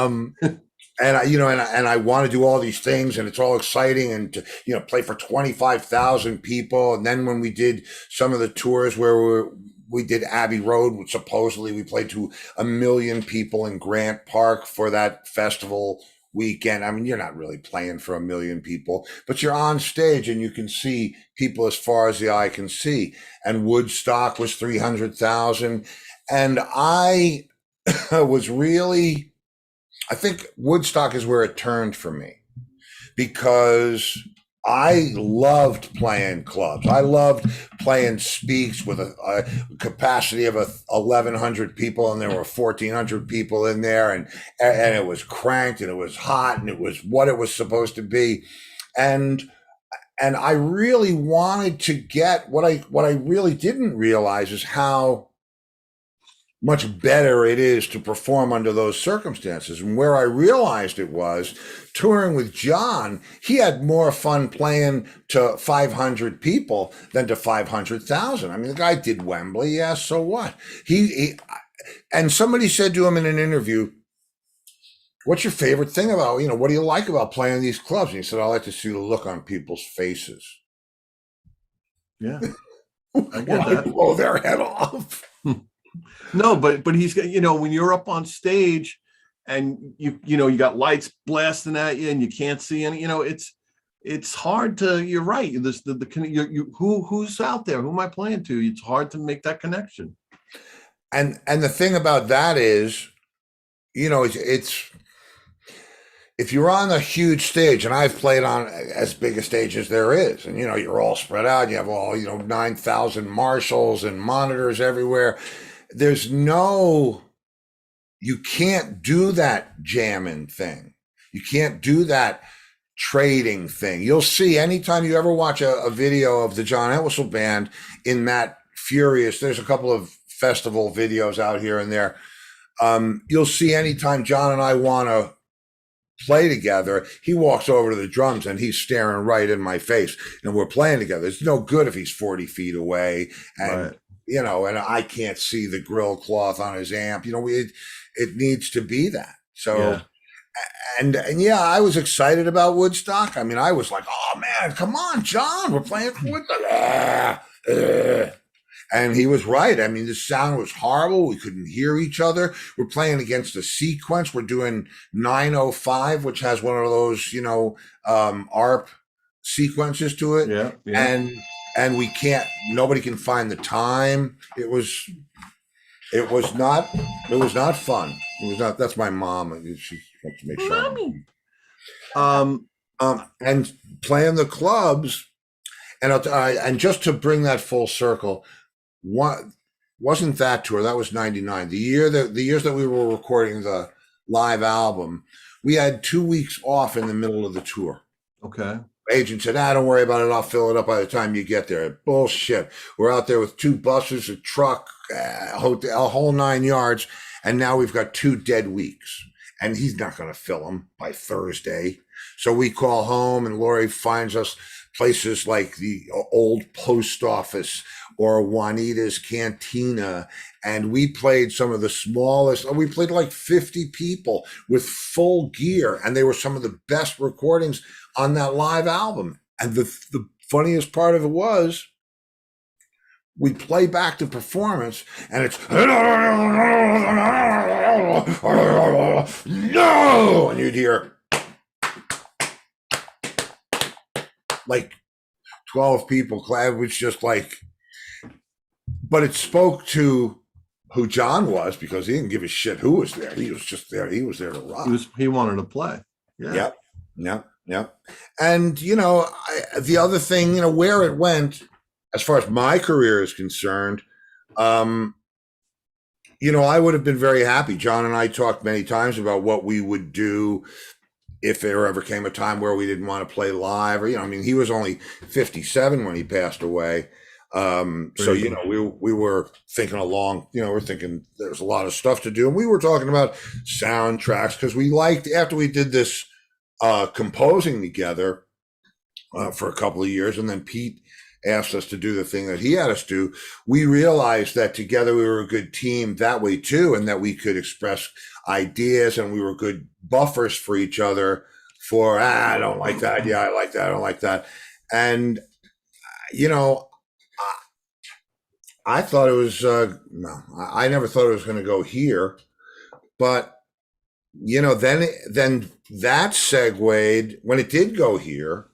want to do all these things, and it's all exciting, and to play for 25,000 people. And then when we did some of the tours where we did Abbey Road, which supposedly we played to 1 million people in Grant Park for that festival weekend. I mean, you're not really playing for 1 million people, but you're on stage and you can see people as far as the eye can see. And Woodstock was 300,000. And I was really, I think Woodstock is where it turned for me, because I loved playing clubs. I loved playing Speaks with a capacity of 1,100 people, and there were 1,400 people in there, and it was cranked, and it was hot, and it was what it was supposed to be, and I really wanted to get what I really didn't realize is how much better it is to perform under those circumstances. And where I realized it was touring with John, he had more fun playing to 500 people than to 500,000. I mean, the guy did Wembley. Yeah, so what? And somebody said to him in an interview, what's your favorite thing about, what do you like about playing these clubs? And he said, I like to see the look on people's faces. Yeah, I get that. Blow their head off. No, but he's got, when you're up on stage and you got lights blasting at you and you can't see any, it's hard to, you're right. Who's out there? Who am I playing to? It's hard to make that connection. And the thing about that is, it's if you're on a huge stage, and I've played on as big a stage as there is, and you're all spread out, you have all 9,000 marshals and monitors everywhere. You can't do that jamming thing. You can't do that trading thing. You'll see anytime you ever watch a video of the John Entwistle Band in that furious, there's a couple of festival videos out here and there. You'll see anytime John and I want to play together, he walks over to the drums and he's staring right in my face, and we're playing together. It's no good if he's 40 feet away and right. And I can't see the grill cloth on his amp. It needs to be that. So, yeah. And yeah, I was excited about Woodstock. I mean, I was like, oh man, come on, John, we're playing for Woodstock. And he was right. I mean, the sound was horrible. We couldn't hear each other. We're playing against a sequence. We're doing 905, which has one of those, ARP sequences to it. Yeah. And we can't, nobody can find the time. It was not fun. It was not, that's my mom. She wants to make sure. Mommy. And playing the clubs, and just to bring that full circle, wasn't that tour, that was 99. The years that we were recording the live album, we had 2 weeks off in the middle of the tour. Okay. Agent said, don't worry about it. I'll fill it up by the time you get there. Bullshit. We're out there with 2 buses, a truck, a hotel, a whole 9 yards. And now we've got 2 dead weeks. And he's not going to fill them by Thursday. So we call home and Lori finds us places like the old post office or Juanita's Cantina. And we played some of the smallest, we played like 50 people with full gear. And they were some of the best recordings on that live album. And the funniest part of it was we play back the performance and it's no, and you'd hear like 12 people clap. It was just like, but it spoke to who John was because he didn't give a shit who was there. He was just there. He was there to rock. He wanted to play. Yeah. Yep. And, the other thing, where it went, as far as my career is concerned, I would have been very happy. John and I talked many times about what we would do if there ever came a time where we didn't want to play live or, he was only 57 when he passed away. So, we were thinking along, we're thinking there's a lot of stuff to do. And we were talking about soundtracks because we liked, after we did this composing together for a couple of years, and then Pete asked us to do the thing that he had us do, we realized that together we were a good team that way too, and that we could express ideas and we were good buffers for each other for, I don't like that idea, I like that, I don't like that. And, I thought it was, no, I never thought it was going to go here, but then that segued when it did go here.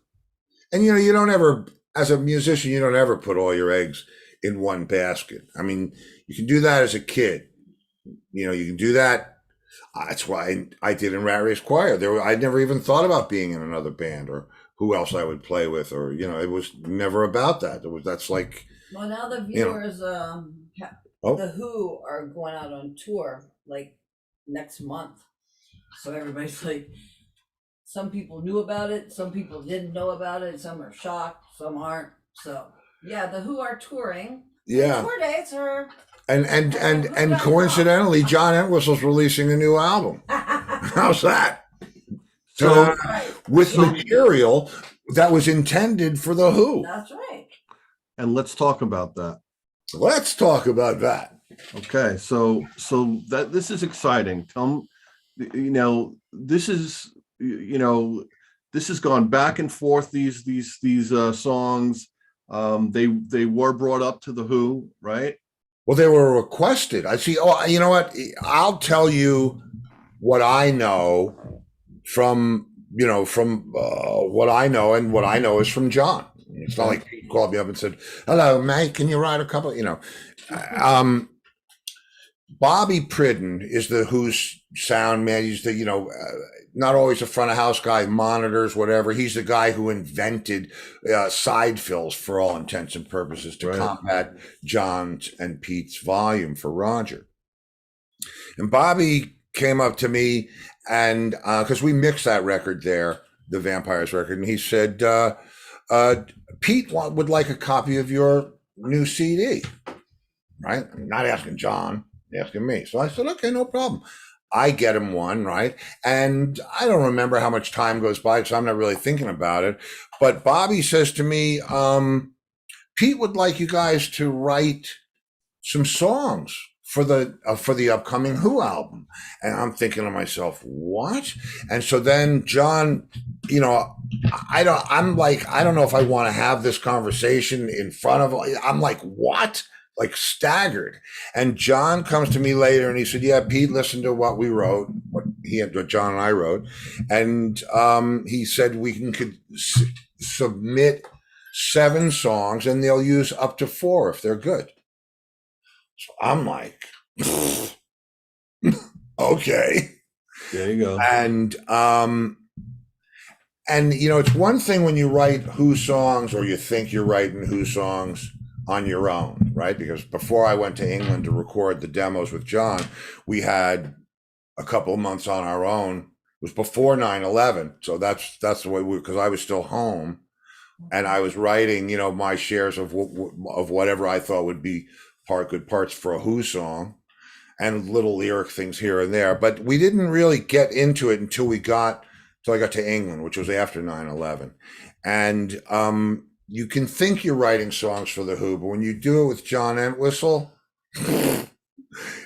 And, you don't ever, as a musician, you don't ever put all your eggs in one basket. I mean, you can do that as a kid. You can do that. That's why I did in Rat Race Choir. I'd never even thought about being in another band or who else I would play with, or, it was never about that. That's like. Well, now the viewers, the Who are going out on tour like next month. So everybody's like, some people knew about it, some people didn't know about it, some are shocked, some aren't. So yeah, the Who are touring. Yeah. Tour dates are. And coincidentally, John Entwistle's releasing a new album. How's that? So with material that was intended for the Who. That's right. And let's talk about that. Let's talk about that. Okay, so that this is exciting. This is this has gone back and forth. These songs, they were brought up to the Who, right? Well, they were requested. I see. Oh, you know what? I'll tell you what I know from what I know, and what I know is from John. It's not like he called me up and said, "Hello, mate, can you write a couple?" Bobby Pridden is the Who's sound man. He's the, not always a front of house guy, monitors, whatever. He's the guy who invented side fills for all intents and purposes to combat John's and Pete's volume for Roger. And Bobby came up to me and because we mixed that record there, the Vampires record, and he said, Pete would like a copy of your new CD, right? I'm not asking John, asking me. So I said, okay, no problem. I get him one, right? And I don't remember how much time goes by because I'm not really thinking about it. But Bobby says to me, Pete would like you guys to write some songs for the upcoming Who album. And I'm thinking to myself, what? And so then John, I don't know if I want to have this conversation in front of, I'm like, what? Like staggered. And John comes to me later and he said, yeah, Pete listened to what we wrote, what John and I wrote. And he said we could submit 7 songs and they'll use up to 4 if they're good. So I'm like, okay. There you go. And it's one thing when you write Who songs or you think you're writing Who songs on your own, right? Because before I went to England to record the demos with John, we had a couple of months on our own. It was before 9/11, so that's the way because I was still home and I was writing, my shares of whatever I thought would be good parts for a Who song and little lyric things here and there. But we didn't really get into it until I got to England, which was after 9/11. And you can think you're writing songs for the Who, but when you do it with John Entwistle,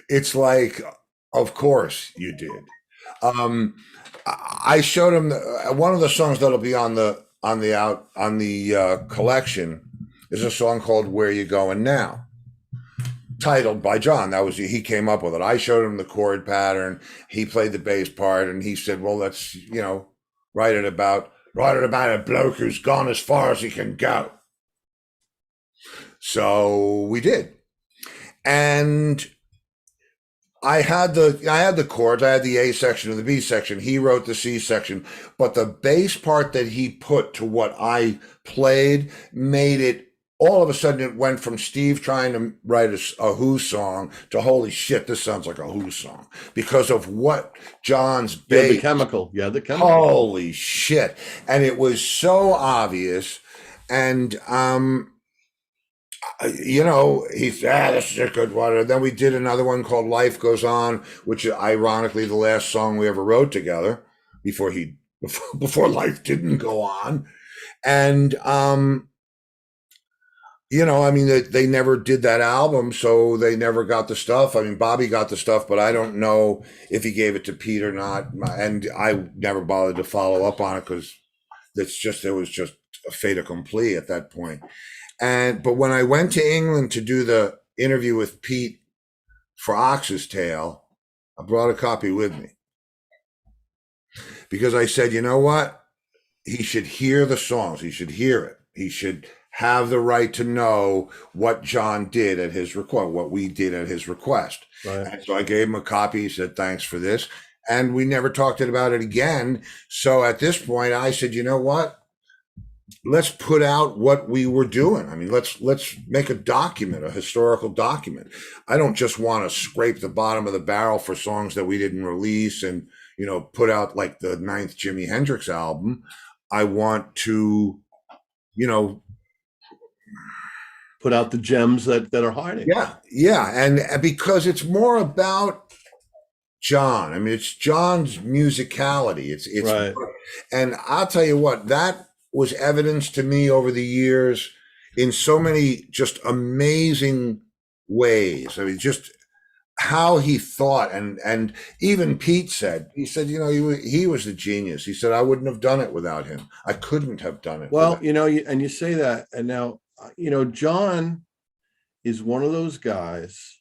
it's like, of course you did. I showed him one of the songs that'll be on the collection is a song called "Where You Going Now," titled by John. He came up with it. I showed him the chord pattern. He played the bass part, and he said, "Well, let's write it about a bloke who's gone as far as he can go." So we did, and I had the chords. I had the A section and the B section. He wrote the C section, but the bass part that he put to what I played made it. All of a sudden, it went from Steve trying to write a Who song to holy shit, this sounds like a Who song because of what John's bass. The chemical. Holy shit! And it was so obvious, and he said, this is a good one. And then we did another one called Life Goes On, which ironically the last song we ever wrote together before life didn't go on. And, they never did that album, so they never got the stuff. I mean, Bobby got the stuff, but I don't know if he gave it to Pete or not. And I never bothered to follow up on it because it was just a fait accompli at that point. But when I went to England to do the interview with Pete for Ox's Tail, I brought a copy with me because I said, you know what? He should hear the songs. He should hear it. He should have the right to know what John did at his request, what we did at his request. Right. And so I gave him a copy. He said, thanks for this. And we never talked about it again. So at this point, I said, you know what? Let's put out what we were doing. I mean, let's make a historical document. I don't just want to scrape the bottom of the barrel for songs that we didn't release and, put out like the 9th Jimi Hendrix album. I want to, put out the gems that are hiding. Yeah. And because it's more about John. I mean, it's John's musicality. It's right. And I'll tell you what, that was evidence to me over the years in so many just amazing ways. I mean, just how he thought, and even Pete said, he he was the genius. He said, I wouldn't have done it without him. I couldn't have done it. Well, and you say that, and now, John is one of those guys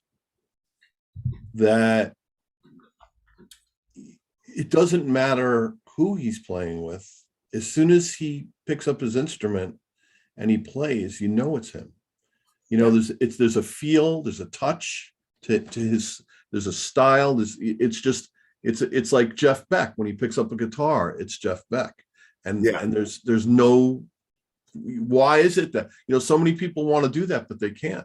that it doesn't matter who he's playing with. As soon as he picks up his instrument and he plays, it's him. There's a feel, there's a touch to his, there's a style. It's like Jeff Beck when he picks up a guitar. It's Jeff Beck, and there's no. Why is it that so many people want to do that but they can't?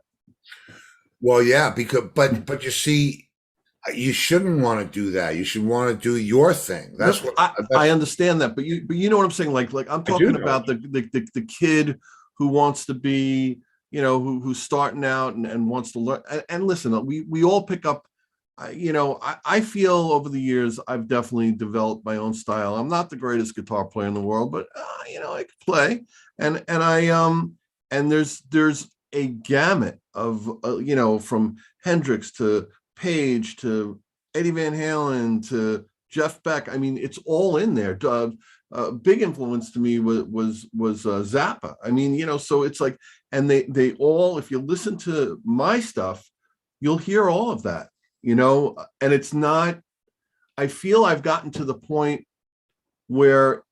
Well, yeah, but you see, you shouldn't want to do that. You should want to do your thing. I understand that, but you know what I'm saying. Like I'm talking about the kid who wants to be, who's starting out and wants to learn. And listen, we all pick up. I feel over the years I've definitely developed my own style. I'm not the greatest guitar player in the world, but I can play. And there's a gamut of from Hendrix to Page to Eddie Van Halen to Jeff Beck. I mean, it's all in there. Big influence to me was Zappa. I mean, so it's like, and they all, if you listen to my stuff, you'll hear all of that, and it's not. I feel I've gotten to the point where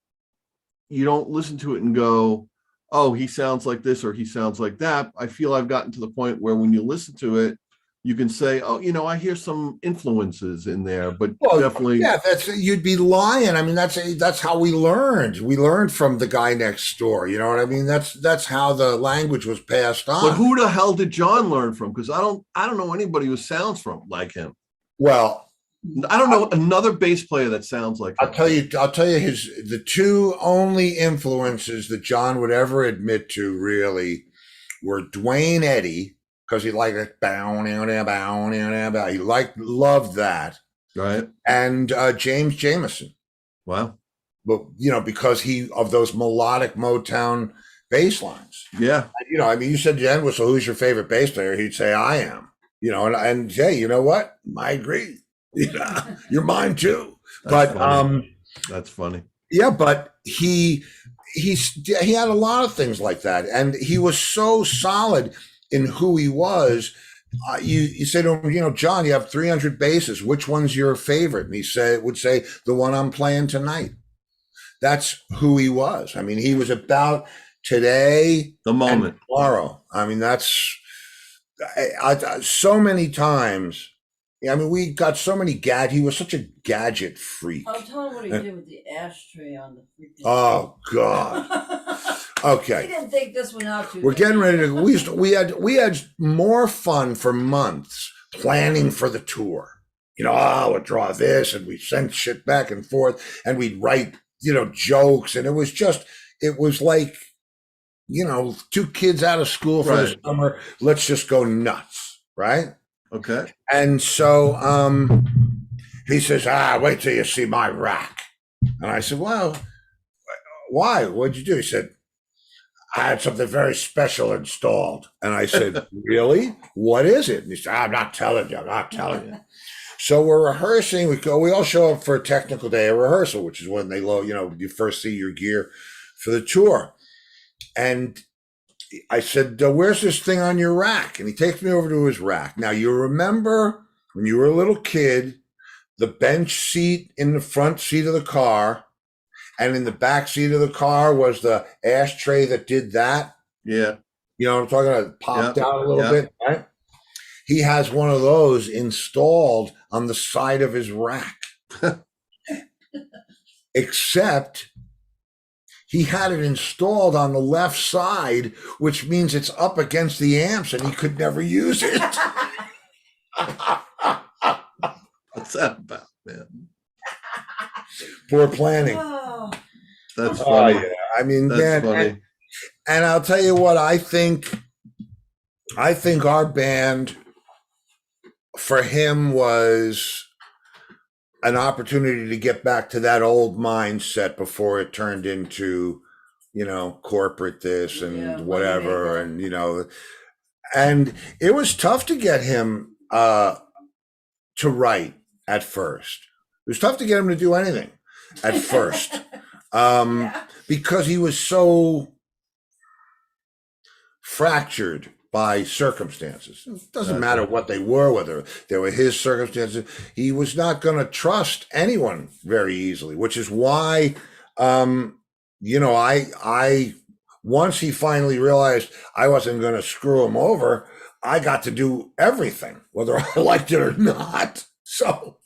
you don't listen to it and go, oh, he sounds like this or he sounds like that. I feel I've gotten to the point where when you listen to it, you can say, oh, I hear some influences in there, but definitely. Yeah, you'd be lying. I mean, that's how we learned. We learned from the guy next door. You know what I mean? That's how the language was passed on. But who the hell did John learn from? Because I don't know anybody who sounds like him. Well, I don't know another bass player that sounds like I'll him. tell you the two only influences that John would ever admit to really were Dwayne Eddy, because he liked it, he loved that, Right. and James Jamerson. Wow. But because he of those melodic Motown bass lines. Yeah. I mean, you said Jen Whistle, who's your favorite bass player? He'd say, I am. And hey, you know what? I agree. You're mine too. That's But funny. That's funny. yeah, but he had a lot of things like that, and he was so solid in who he was. You say to him, John, you have 300 basses. Which one's your favorite? And would say the one I'm playing tonight. That's who he was. I mean, he was about today, The moment, and tomorrow. I mean, that's so many times. I mean, we got so many He was such a gadget freak. I'll tell him what he did with the ashtray on the freaking. Oh God. Okay. He didn't think this one out too. We're getting ready to. We had more fun for months planning for the tour. We'll draw this, and we'd send shit back and forth, and we'd write, jokes, and it was like, two kids out of school for the summer. Let's just go nuts, right? Okay. And so he says, wait till you see my rack. And I said, well, why? What'd you do? He said, I had something very special installed. And I said, really? What is it? And he said, I'm not telling you. So we're rehearsing. We all show up for a technical day of rehearsal, which is when they you first see your gear for the tour. And I said, where's this thing on your rack? And he takes me over to his rack. Now, you remember when you were a little kid, the bench seat in the front seat of the car, and in the back seat of the car was the ashtray that did that. Yeah. You know what I'm talking about? It popped out a little bit, right? He has one of those installed on the side of his rack. Except he had it installed on the left side, which means it's up against the amps and he could never use it. What's that about, man? Poor planning. Oh. That's funny. Yeah. I mean, That's funny. And I'll tell you what, I think our band for him was an opportunity to get back to that old mindset before it turned into, corporate this and whatever. And, and it was tough to get him to write at first. It was tough to get him to do anything at first. Because he was so fractured by circumstances. It doesn't matter what they were, whether they were his circumstances. He was not going to trust anyone very easily, which is why, I once he finally realized I wasn't going to screw him over, I got to do everything, whether I liked it or not. So,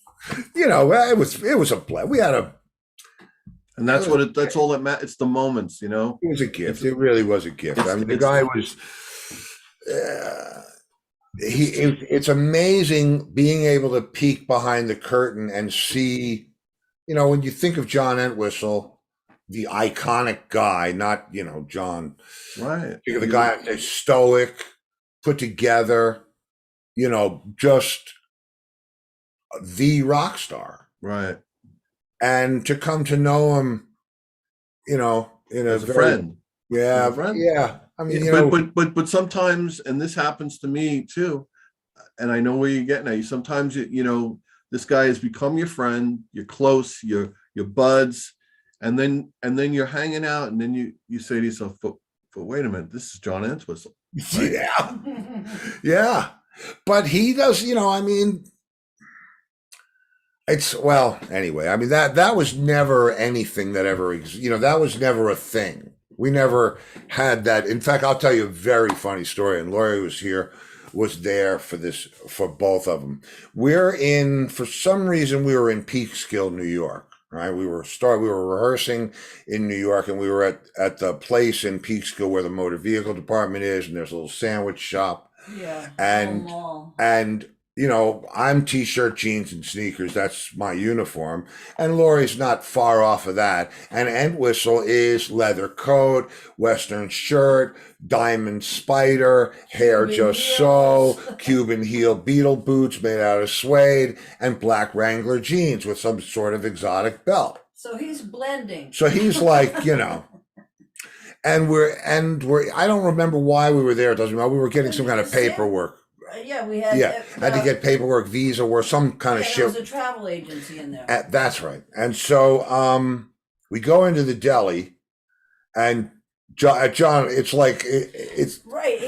it was a play. We had a. And that's that's all that matters. It's the moments, It was a gift. It really was a gift. I mean, the guy was. It's amazing being able to peek behind the curtain and see, when you think of John Entwistle, the iconic guy, not, John. Right. Think of the guy that's stoic, put together, just the rock star. Right. And to come to know him, As a friend. Yeah. As a friend. Yeah. I mean, but sometimes, and this happens to me too, and I know where you're getting at. Sometimes this guy has become your friend, you're close, you're buds, and then you're hanging out, and then you say to yourself, but wait a minute, this is John Entwistle. Right? Yeah. Yeah. But he does, I mean, anyway, I mean, that was never anything that ever, that was never a thing. We never had that. In fact, I'll tell you a very funny story. And Lori was there for both of them. For some reason, we were in Peekskill, New York, right? We were rehearsing in New York, and we were at the place in Peekskill where the motor vehicle department is, and there's a little sandwich shop. Yeah. And I'm t-shirt, jeans, and sneakers. That's my uniform. And Lori's not far off of that. And Entwistle is leather coat, Western shirt, diamond spider, hair Cuban just so, heels. Cuban heel beetle boots made out of suede, and black Wrangler jeans with some sort of exotic belt. So he's blending. So he's like, and we're I don't remember why we were there. It doesn't matter. We were getting some kind of paperwork. Yeah, we had. Yeah, had to get paperwork, visa, or some kind of There shit. was a travel agency in there. That's right. And so we go into the deli, and John, it's like it's Right.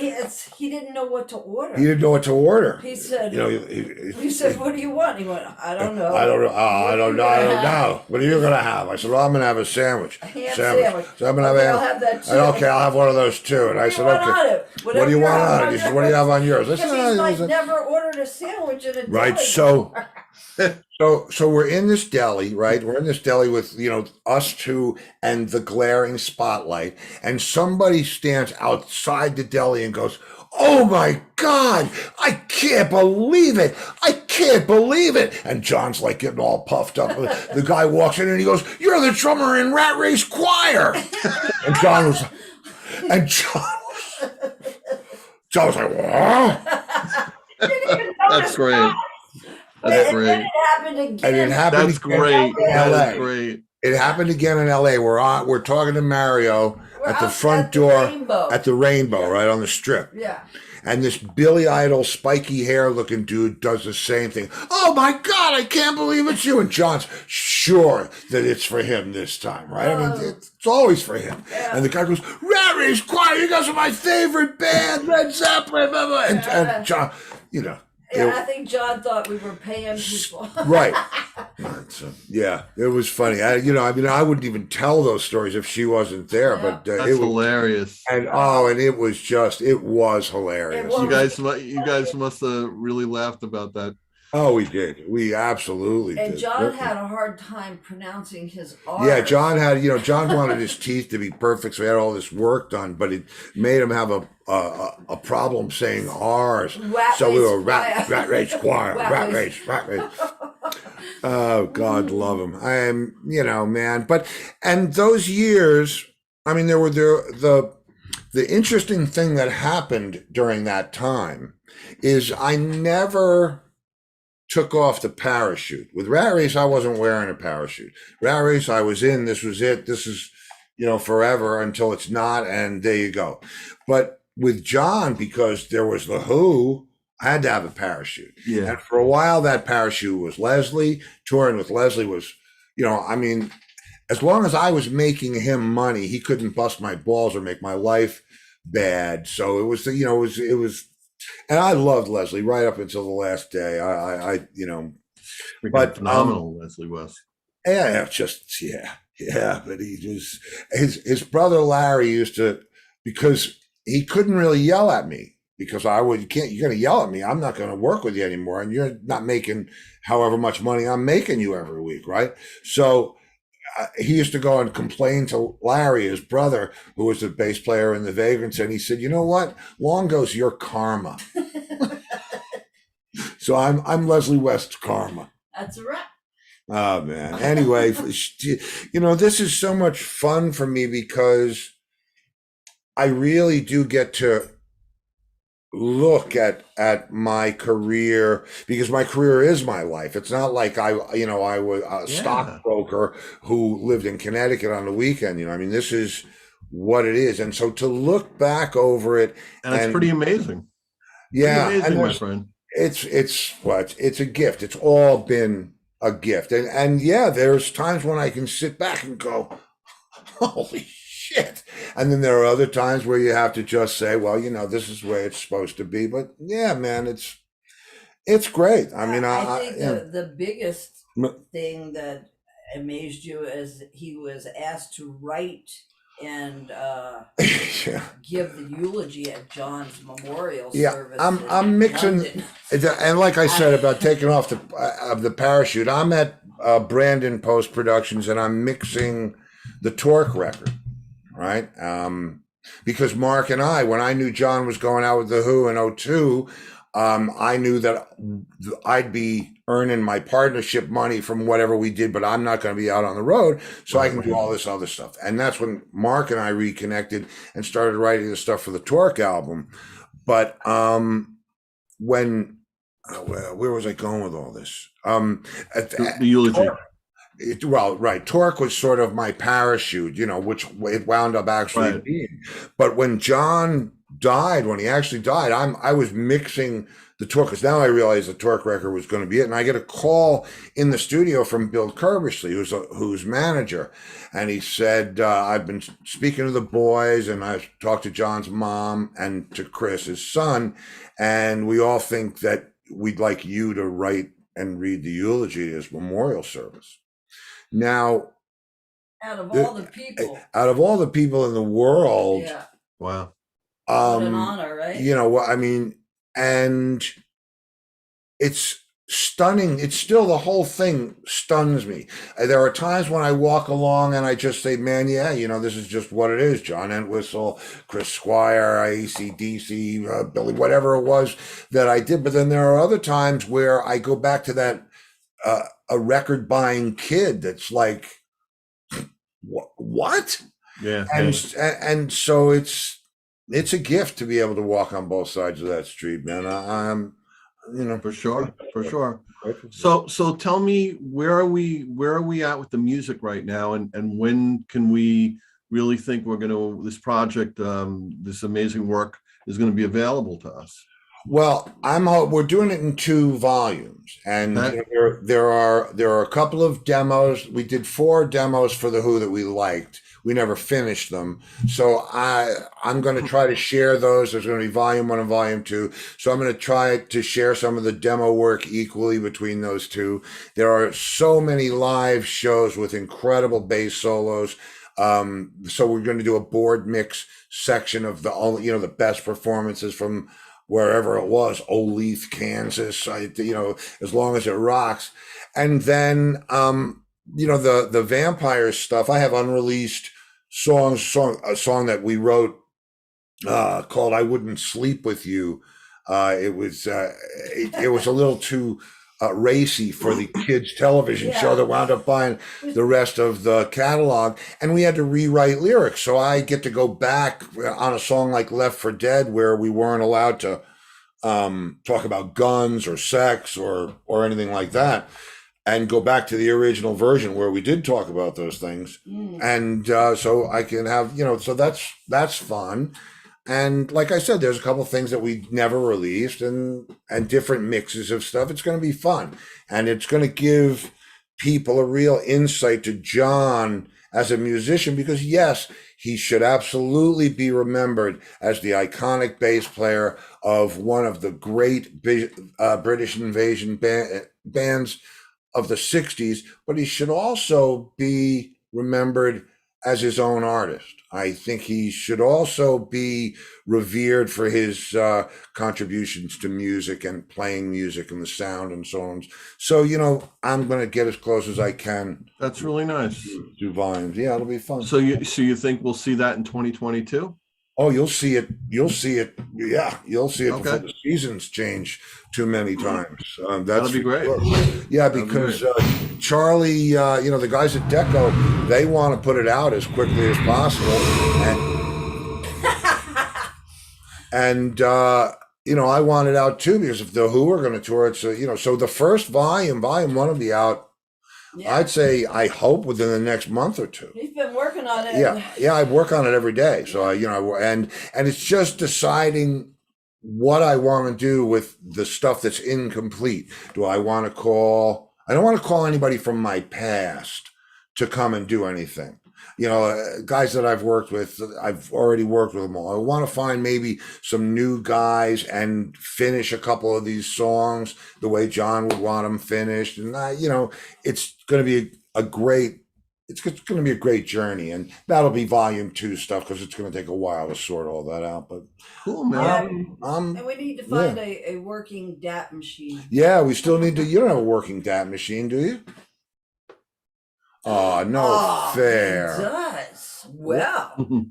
He didn't know what to order. he didn't know what to order. He said, he we said, what do you want? He went, I don't know. I don't know. I What are don't you know. I gonna don't have? know. What are you gonna have? I said, well, I'm gonna have a sandwich. A ham sandwich. So I'm gonna Okay, have. I'll have that too. Okay, I'll have one of those too. And I said, What do you okay. want on it? What do you want on it? He said, what do you have on yours? I Because said, he's "Oh, like there's a-" never ordered a sandwich in a Right, deli so- before. So we're in this deli, right? We're in this deli with, us two and the glaring spotlight. And somebody stands outside the deli and goes, "Oh my God, I can't believe it. I can't believe it." And John's like getting all puffed up. The guy walks in and he goes, "You're the drummer in Rat Race Choir." And John was like, "What?" That's great. That's And then great. it happened again. And it happened That's again great. in That LA. is great. It happened again in LA. We're talking to Mario We're at the out front at the door Rainbow. at the Rainbow, right on the strip. Yeah. And this Billy Idol, spiky hair looking dude does the same thing. "Oh my God, I can't believe it's you." And John's sure that it's for him this time, right? I mean, Oh. it's always for him. Yeah. And the guy goes, "Rat Race Choir, you guys are my favorite band, Led Zeppelin." Blah, blah. And John, Yeah, it- I think John thought we were paying people. right. So, yeah, it was funny. I wouldn't even tell those stories if she wasn't there, Yeah. but That's it was, hilarious. and it was hilarious. It was. You guys must have really laughed about that. Oh, we did. We absolutely And did. John had a hard time pronouncing his R's. Yeah, John had, John wanted his teeth to be perfect, so he had all this work done, but it made him have a problem saying R's. Rat So we Race were Choir. rat race choir, Rat race. rat race. Oh, God love him. Man. And those years, I mean, there were the interesting thing that happened during that time is I never took off the parachute. With Rat Race, I wasn't wearing a parachute. Rat Race, I was in, this was it. This is, forever until it's not, and there you go. But with John, because there was the Who, I had to have a parachute. Yeah. And for a while, that parachute was Leslie. Touring with Leslie was, as long as I was making him money, he couldn't bust my balls or make my life bad. So it was, it was, and I loved Leslie right up until the last day. But, Phenomenal, Leslie West. Yeah, but he was his brother Larry used to, because he couldn't really yell at me because you're going to yell at me. I'm not going to work with you anymore. And you're not making however much money I'm making you every week. Right. So he used to go and complain to Larry, his brother, who was the bass player in the Vagrants. And he said, "You know what? Luongo's your karma." So I'm Leslie West's karma. That's right. Oh man. Anyway, this is so much fun for me because I really do get to look at my career, because my career is my life. It's not like I was a stockbroker who lived in Connecticut on the weekend. This is what it is. And so to look back over it, And it's pretty amazing. Yeah. Pretty amazing, and my friend. It's a gift. It's all been a gift. And yeah, there's times when I can sit back and go, holy shit. And then there are other times where you have to just say, well, this is the way it's supposed to be. But yeah, man, it's great. I mean, I think the biggest thing that amazed you is he was asked to write and give the eulogy at John's memorial service. I'm mixing, London. and like I said about taking off the parachute, I'm at Brandon Post Productions and I'm mixing the Torque record, right? Because Mark and I, when I knew John was going out with the Who in '02, I knew that I'd be earning my partnership money from whatever we did, but I'm not going to be out on the road, so I can do all this other stuff. And that's when Mark and I reconnected and started writing the stuff for the Torque album. But when where was I going with all this? The eulogy. Torque was sort of my parachute, which it wound up actually being. But when John died, when he actually died, I was mixing the Torque, because now I realized the Torque record was going to be it. And I get a call in the studio from Bill Kerbersley, who's manager. And he said, I've been speaking to the boys, and I talked to John's mom and to Chris, his son, and we all think that we'd like you to write and read the eulogy as memorial service. Now, out of all the people in the world, yeah. Wow. What an honor, right? I mean, and it's stunning. It's still, the whole thing stuns me. There are times when I walk along and I just say, man, yeah, this is just what it is. John Entwistle, Chris Squire, AC/DC, Billy, whatever it was that I did. But then there are other times where I go back to that, a record buying kid that's like, what? Yeah. And so it's a gift to be able to walk on both sides of that street, man. I'm for sure. So tell me, where are we at with the music right now, and when can we really think this project, this amazing work is going to be available to us? Well, we're doing it in 2 volumes, and there are a couple of demos. We did 4 demos for the Who that we liked. We never finished them, so I'm going to try to share those. There's going to be volume 1 and volume 2, so I'm going to try to share some of the demo work equally between those 2. There are so many live shows with incredible bass solos. So we're going to do a board mix section of the best performances from wherever it was, Oleath, Kansas, as long as it rocks. And then, the vampire stuff, I have unreleased a song that we wrote, called I Wouldn't Sleep With You. It was a little too racy for the kids' television show that wound up buying the rest of the catalog, and we had to rewrite lyrics. So I get to go back on a song like Left for Dead, where we weren't allowed to talk about guns or sex or anything like that, and go back to the original version where we did talk about those things. And so I can have, so that's fun. And like I said, there's a couple of things that we never released, and different mixes of stuff. It's going to be fun, and it's going to give people a real insight to John as a musician, because yes, he should absolutely be remembered as the iconic bass player of one of the great British invasion bands of the 60s, but he should also be remembered as his own artist. I think he should also be revered for his contributions to music and playing music and the sound and so on. So, I'm going to get as close as I can. That's really nice. Do volumes. Yeah, it'll be fun. So you think we'll see that in 2022? Oh, you'll see it. Yeah, you'll see it before the seasons change too many times. That'll be great. Sure. Yeah, because Charlie, the guys at Deco, they want to put it out as quickly as possible, and I want it out too, because if the Who are going to tour it, so the first volume 1 will be out. Yeah. I'd say, I hope within the next month or 2. He's been working on it. Yeah, I work on it every day. So and it's just deciding what I want to do with the stuff that's incomplete. I don't want to call anybody from my past to come and do anything. Guys that I've worked with, I've already worked with them all. I want to find maybe some new guys and finish a couple of these songs the way John would want them finished. And it's going to be a great journey, and that'll be volume 2 stuff, because it's going to take a while to sort all that out. But cool, man. And we need to find a working DAT machine. Yeah, we still need to. You don't have a working DAT machine, do you? Oh, no fair. It does. Well.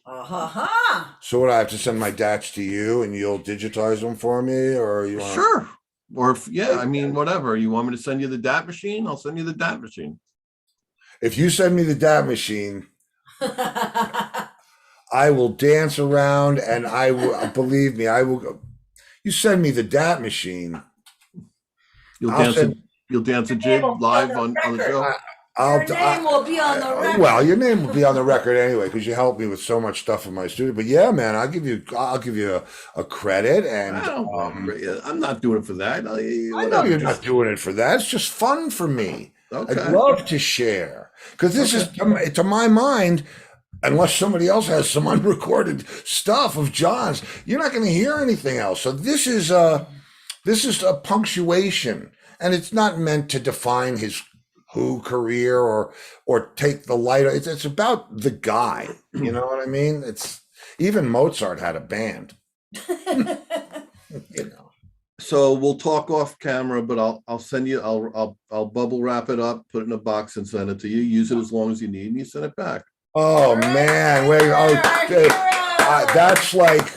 Uh-huh. So what, I have to send my DATs to you and you'll digitize them for me, or you want? Sure. Or if, yeah, I mean, whatever. You want me to send you the DAT machine? I'll send you the DAT machine. If you send me the DAT machine, I will dance around, and I will, believe me, I will go. You send me the DAT machine. You'll I'll dance send. you'll dance a jig live on the show. I'll, Your name will be on the record. Well, your name will be on the record anyway because you helped me with so much stuff in my studio. But yeah, man, I'll give you a credit, and I'm not doing it for that. I know you're not doing it for that. It's just fun for me. Okay. I'd love to share because this is, to my mind, unless somebody else has some unrecorded stuff of John's, you're not going to hear anything else. So this is a punctuation, and it's not meant to define his career or take the light. It's about the guy. You know what I mean? It's even Mozart had a band. You know. So we'll talk off camera, but I'll send you. I'll bubble wrap it up, put it in a box, and send it to you. Use it as long as you need, and you send it back. Oh man, wait! That's like.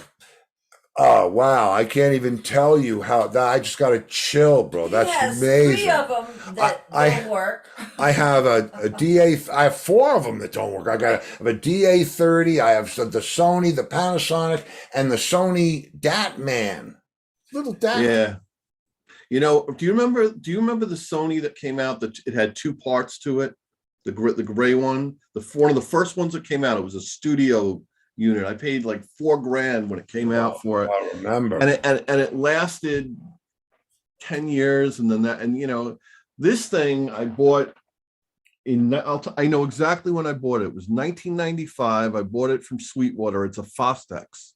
Oh wow! I can't even tell you how that. I just got to chill, bro. That's amazing. 3 of them that don't work. I have a DA. I have 4 of them that don't work. I have a DA30. I have the Sony, the Panasonic, and the Sony DAT Man. Little DAT. Yeah. You know, do you remember the Sony that came out that it had 2 parts to it? The gray one, one of the first ones that came out. It was a studio unit. I paid like $4,000 when it came out for it. I remember. And it lasted 10 years, and then you know, this thing I bought I know exactly when I bought it. It was 1995. I bought it from Sweetwater. It's a Fostex.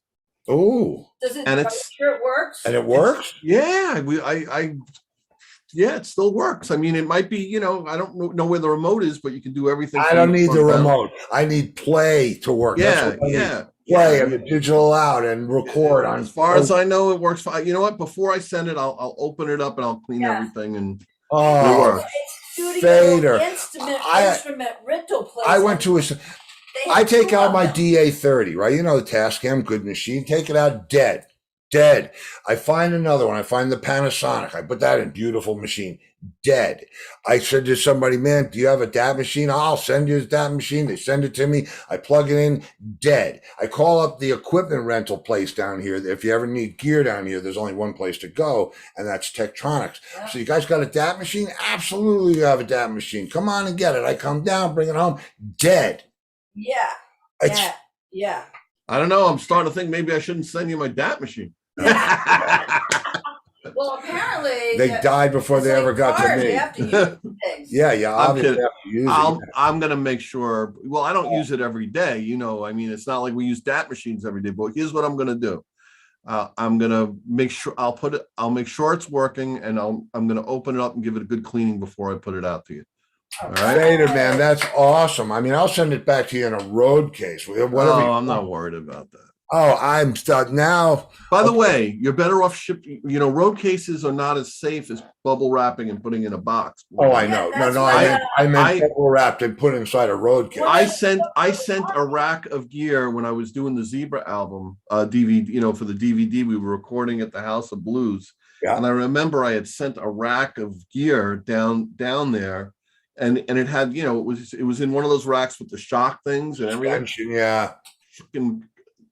Oh. Does it? And Sure it works. And it works? Yeah, yeah, it still works. I mean, it might be, you know, I don't know where the remote is, but you can do everything. I don't need the remote. I need play to work. Yeah, Play and the digital out and record on. As far as I know, it works fine. You know what? Before I send it, I'll open it up and I'll clean everything, and it works. Studio instrument rental place. I went to I take out my DA30, right? You know the Tascam, good machine. Take it out, dead. I find another one. I find the Panasonic. I put that in, beautiful machine, dead. I said to somebody, man, do you have a DAT machine? I'll send you a DAT machine. They send it to me. I plug it in, dead. I call up the equipment rental place down here. If you ever need gear down here, there's only one place to go, and that's Tektronix. Yeah. So you guys got a DAT machine? Absolutely, you have a DAT machine. Come on and get it. I come down, bring it home, dead. Yeah. Yeah. I don't know. I'm starting to think maybe I shouldn't send you my DAT machine. Well, apparently they died before they ever got to me. You have to use things. Yeah. Obviously, have to use I'm gonna make sure. Well, I don't use it every day. You know, I mean, it's not like we use DAT machines every day. But here's what I'm gonna do. I'm gonna make sure I'll make sure it's working, and I'm gonna open it up and give it a good cleaning before I put it out to you. All right, later, man. That's awesome. I mean, I'll send it back to you in a road case. I'm not worried about that. Oh, I'm stuck now. By the way, you're better off shipping. You know, road cases are not as safe as bubble wrapping and putting in a box. Oh, I know. No, I meant bubble wrapped and put inside a road case. I sent a rack of gear when I was doing the Zebra album DVD. You know, for the DVD we were recording at the House of Blues. Yeah. And I remember I had sent a rack of gear down there, and it had, you know, it was in one of those racks with the shock things and everything. Yeah.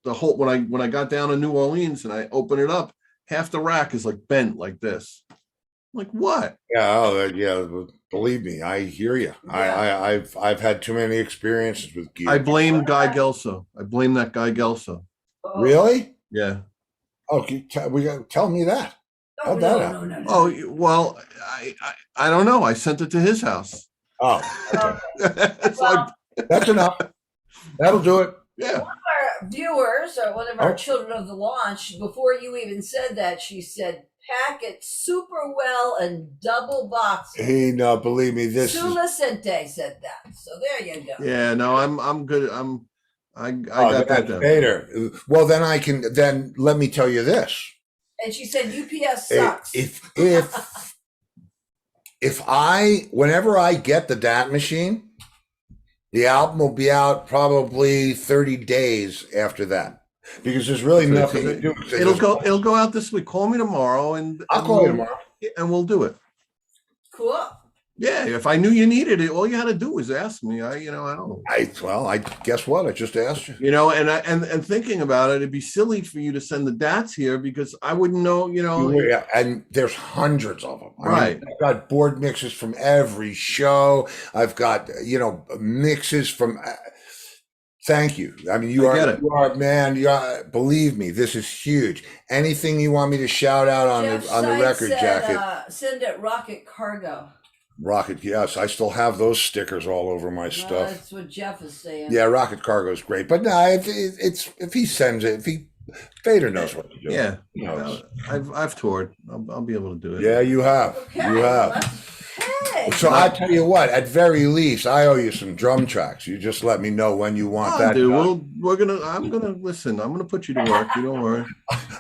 The whole when I got down to New Orleans and I open it up, half the rack is like bent like this. I'm like, what? Yeah, believe me, I hear you. Yeah. I've had too many experiences with gear. I blame Guy Gelso. I blame that Guy Gelso. Really? Yeah. Oh, tell me that. How'd that happen? No. Oh, well, I don't know. I sent it to his house. Oh, well, that's enough. That'll do it. Yeah. One of our viewers, or one of our children of the launch, before you even said that, she said, pack it super well and double box it. Hey, no, believe me, Sulicente said that. So there you go. Yeah, no, I'm good. I got that down. Later. Well, then let me tell you this. And she said UPS sucks. Whenever I get the DAT machine, The album will be out probably 30 days after that because there's really So nothing to do. It'll go out this week. Call me tomorrow, I'll call you tomorrow. and we'll do it. Cool. Yeah, if I knew you needed it, all you had to do was ask me. I don't. I guess what? I just asked you. And thinking about it, it'd be silly for you to send the DATs here because I wouldn't know. Yeah, and there's hundreds of them. Right. I've got board mixes from every show. I've got mixes from. Thank you. I mean, you are man. Believe me, this is huge. Anything you want me to shout out on the record jacket? Send it Rocket Cargo. Rocket, yes, I still have those stickers all over my stuff. That's what Jeff is saying. Yeah, Rocket Cargo is great, but no, it's if he sends it, Vader knows what to do. Yeah, he knows. I've toured. I'll be able to do it. Yeah, you have. Okay, You have. Okay. So I tell you what, at very least, I owe you some drum tracks. You just let me know when you want that. Dude, I'm gonna listen. I'm gonna put you to work. You don't worry.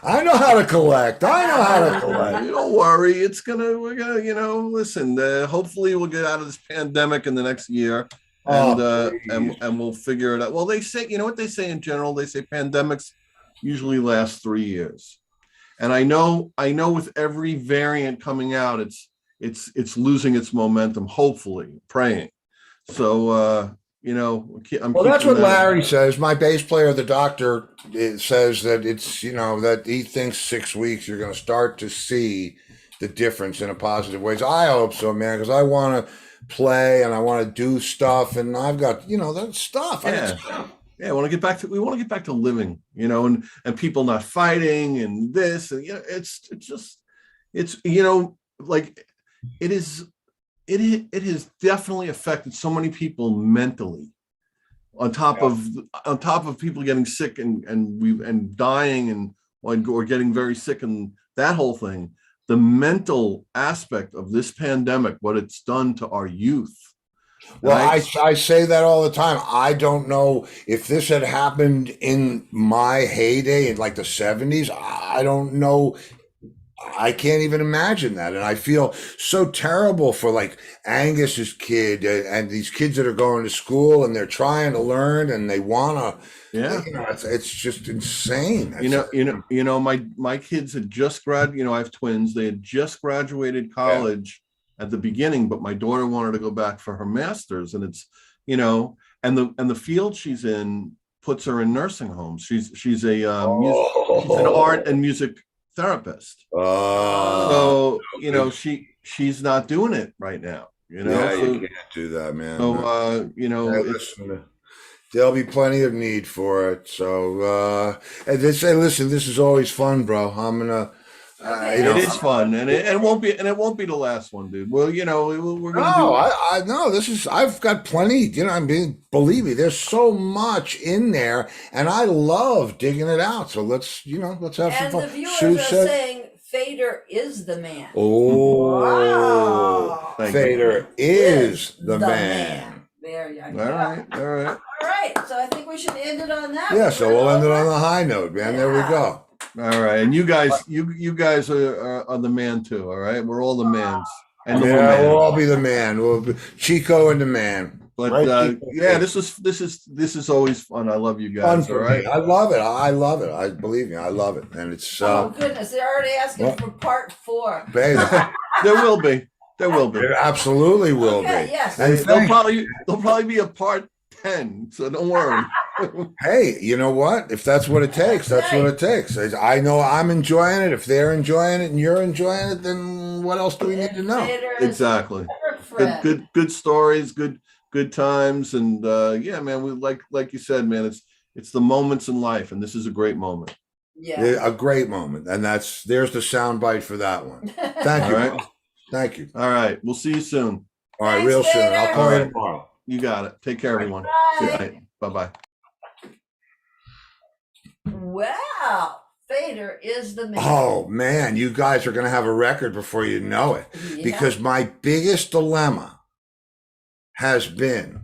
I know how to collect. You don't worry. We're gonna, listen. Hopefully we'll get out of this pandemic in the next year, and we'll figure it out. Well, they say, what they say in general. They say pandemics usually last 3 years, and I know with every variant coming out, it's losing its momentum. Hopefully, praying. So Well, that's what Larry says. My bass player, the doctor, says that it's that he thinks 6 weeks you're going to start to see the difference in a positive way. So I hope so, man, because I want to play and I want to do stuff, and I've got that stuff. Yeah, we want to get back to living, and people not fighting and this, and it's like it has definitely affected so many people mentally. On top of people getting sick and dying or getting very sick and that whole thing, the mental aspect of this pandemic, what it's done to our youth. Well, I say that all the time. I don't know if this had happened in my heyday in like the 70s. I don't know. I can't even imagine that. And I feel so terrible for like Angus's kid and these kids that are going to school and they're trying to learn and they want to, it's just insane. My kids had just graduated, I have twins. They had just graduated college at the beginning, but my daughter wanted to go back for her master's, and it's, and the field she's in puts her in nursing homes. She's an art and music therapist. So she's not doing it right now. You can't do that, man. So there'll be plenty of need for it. So and they say, listen, this is always fun, bro. I'm gonna. It is fun, and it won't be the last one, dude. Well, we're gonna do. I know this is. I've got plenty. Believe me, there's so much in there, and I love digging it out. So let's have some fun. And the viewers are saying Fader is the man. Oh, wow. Fader is the man. There you go. All right. So I think we should end it on that. Yeah. So we'll end it on a high note, man. There we go. All right, and you guys are the man too. All right, we're all the mans. And we'll all be the man. We'll be Chico and the man. But this is always fun. I love you guys. Fun for me. I love it. I believe me. I love it, and it's. Oh goodness, they're already asking for part 4. Baby. There will be. There absolutely will be. Yes. And there'll probably be a part 10. So don't worry. Hey, you know what? If that's what it takes, that's what it takes. I know I'm enjoying it. If they're enjoying it and you're enjoying it, then what else do we need to know? Exactly. Good stories, good times, and man, we like you said, man, it's the moments in life, and this is a great moment. Yeah, a great moment, and there's the sound bite for that one. Thank you. All right. Thank you. All right, we'll see you soon. All right, real soon. I'll call you tomorrow. You got it. Take care, everyone. Good night. Bye-bye. Wow, Fader is the man. Oh man, you guys are going to have a record before you know it. Yeah. Because my biggest dilemma has been,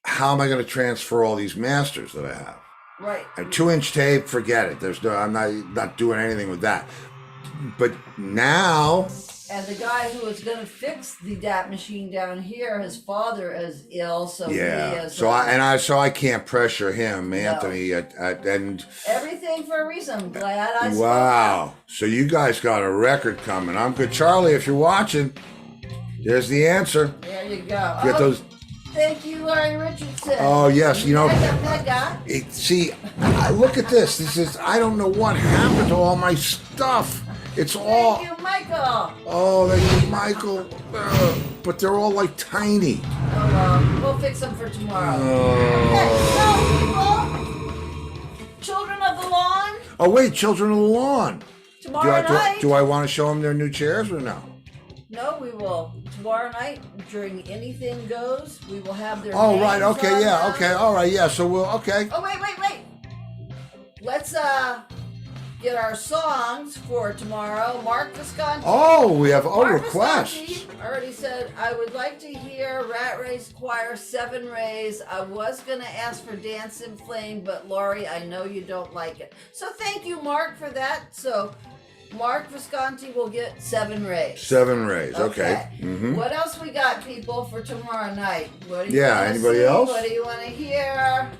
how am I going to transfer all these masters that I have? Right. And 2-inch tape, forget it. I'm not doing anything with that. but now, And the guy who was gonna fix the DAP machine down here, his father is ill, so he yeah. is. So I can't pressure him, Anthony. And Everything for a reason. I'm glad I spoke wow, up. so you guys got a record coming. I'm good, Charlie. If you're watching, there's the answer. There you go. Get those. Thank you, Larry Richardson. Oh yes, you know. Mega. See, look at this. This is. I don't know what happened to all my stuff. It's all. Thank you, Michael. Oh, thank you, Michael. But they're all like tiny. Oh, well, we'll fix them for tomorrow. Okay, so people, children of the lawn, Oh wait, Children of the Lawn. tomorrow night. Do I want to show them their new chairs or no? No, we will. Tomorrow night, during Anything Goes, we will have their Oh names right, okay, on yeah, them. okay, all right, yeah. So we'll okay. Oh, wait. Let's get our songs for tomorrow. Mark Visconti. Oh, we have Mark requests. Visconti already said, I would like to hear Rat Race Choir 7 Rays. I was going to ask for Dance in Flame, but Laurie, I know you don't like it. So thank you, Mark, for that. So Mark Visconti will get 7 Rays. 7 Rays, okay. Mm-hmm. What else we got, people, for tomorrow night? What do you Yeah, wanna anybody see? else? What do you want to hear?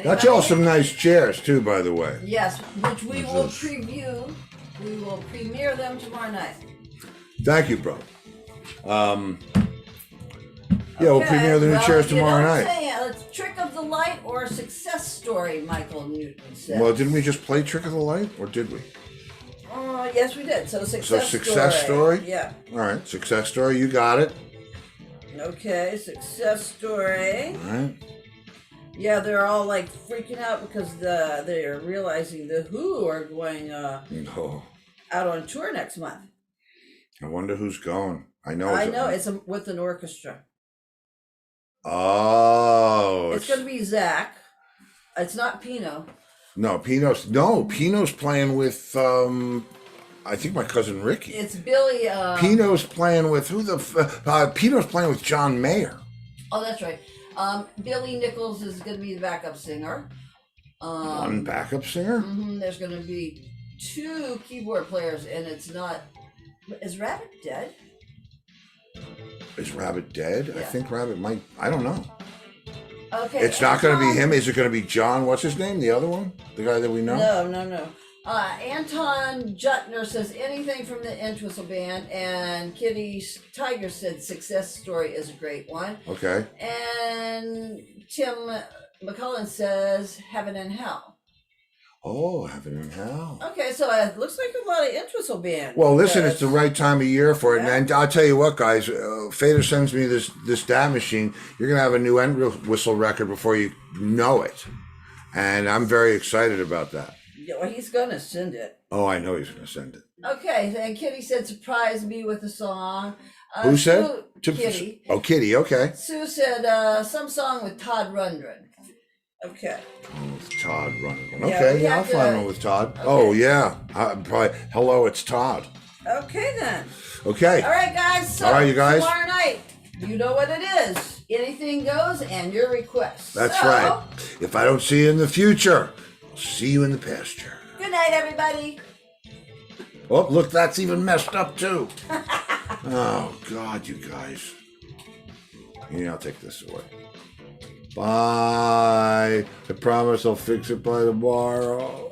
Got you all some nice chairs too, by the way. Yes, which we This will is- preview. We will premiere them tomorrow night. Thank you, bro. Yeah, we'll Okay, premiere the new well, chairs tomorrow you know what I'm night. saying? It's Trick of the Light or Success Story, Michael Newton said. Well, didn't we just play Trick of the Light, or did we? Yes, we did. So Success Story? Yeah. All right, Success Story, you got it. Okay, Success Story. All right. Yeah, they're all like freaking out because they're realizing the Who are going Oh, out on tour next month. I wonder who's going. I know. It's with an orchestra. Oh, It's going to be Zach. It's not Pino. no, Pino's playing with I think my cousin Ricky. It's Billy. Pino's playing with Pino's playing with John Mayer. Oh, that's right. Billy Nichols is going to be the backup singer. One backup singer? There's going to be 2 keyboard players, and it's not. Is Rabbit dead? Is Rabbit dead? I Yeah. think Rabbit might. I don't know. Okay. It's not going to be Anton- him. Is it going to be John? What's his name? The other one? The guy that we know? No. Anton Jutner says anything from the Entwistle Band, and Kitty Tiger said Success Story is a great one. Okay. And Tim McCullen says Heaven and Hell. Oh, Heaven and Hell. Okay, so it looks like a lot of Entwistle Band. Well, listen, it's the right time of year for it. Yeah. And I'll tell you what, guys, Fader sends me this DAT machine. You're going to have a new end whistle record before you know it. And I'm very excited about that. Yeah, well, he's going to send it. Oh, I know he's going to send it. Okay, and Kitty said surprise me with a song. Who said? Kitty. Oh, Kitty, okay. Sue said some song with Todd Rundgren. Okay. Oh, with Todd running. Yeah, Okay, we yeah, I'll have to- find one with Todd. Okay. Oh, yeah. Probably, hello, it's Todd. Okay then. Okay. All right, guys. So All right, you guys. Tomorrow night, you know what it is. Anything goes, and your requests. That's So, right. If I don't see you in the future, I'll see you in the pasture. Good night, everybody. Oh, look, that's even messed up too. Oh, God, you guys. Yeah, I'll take this away. Bye. I promise I'll fix it by tomorrow.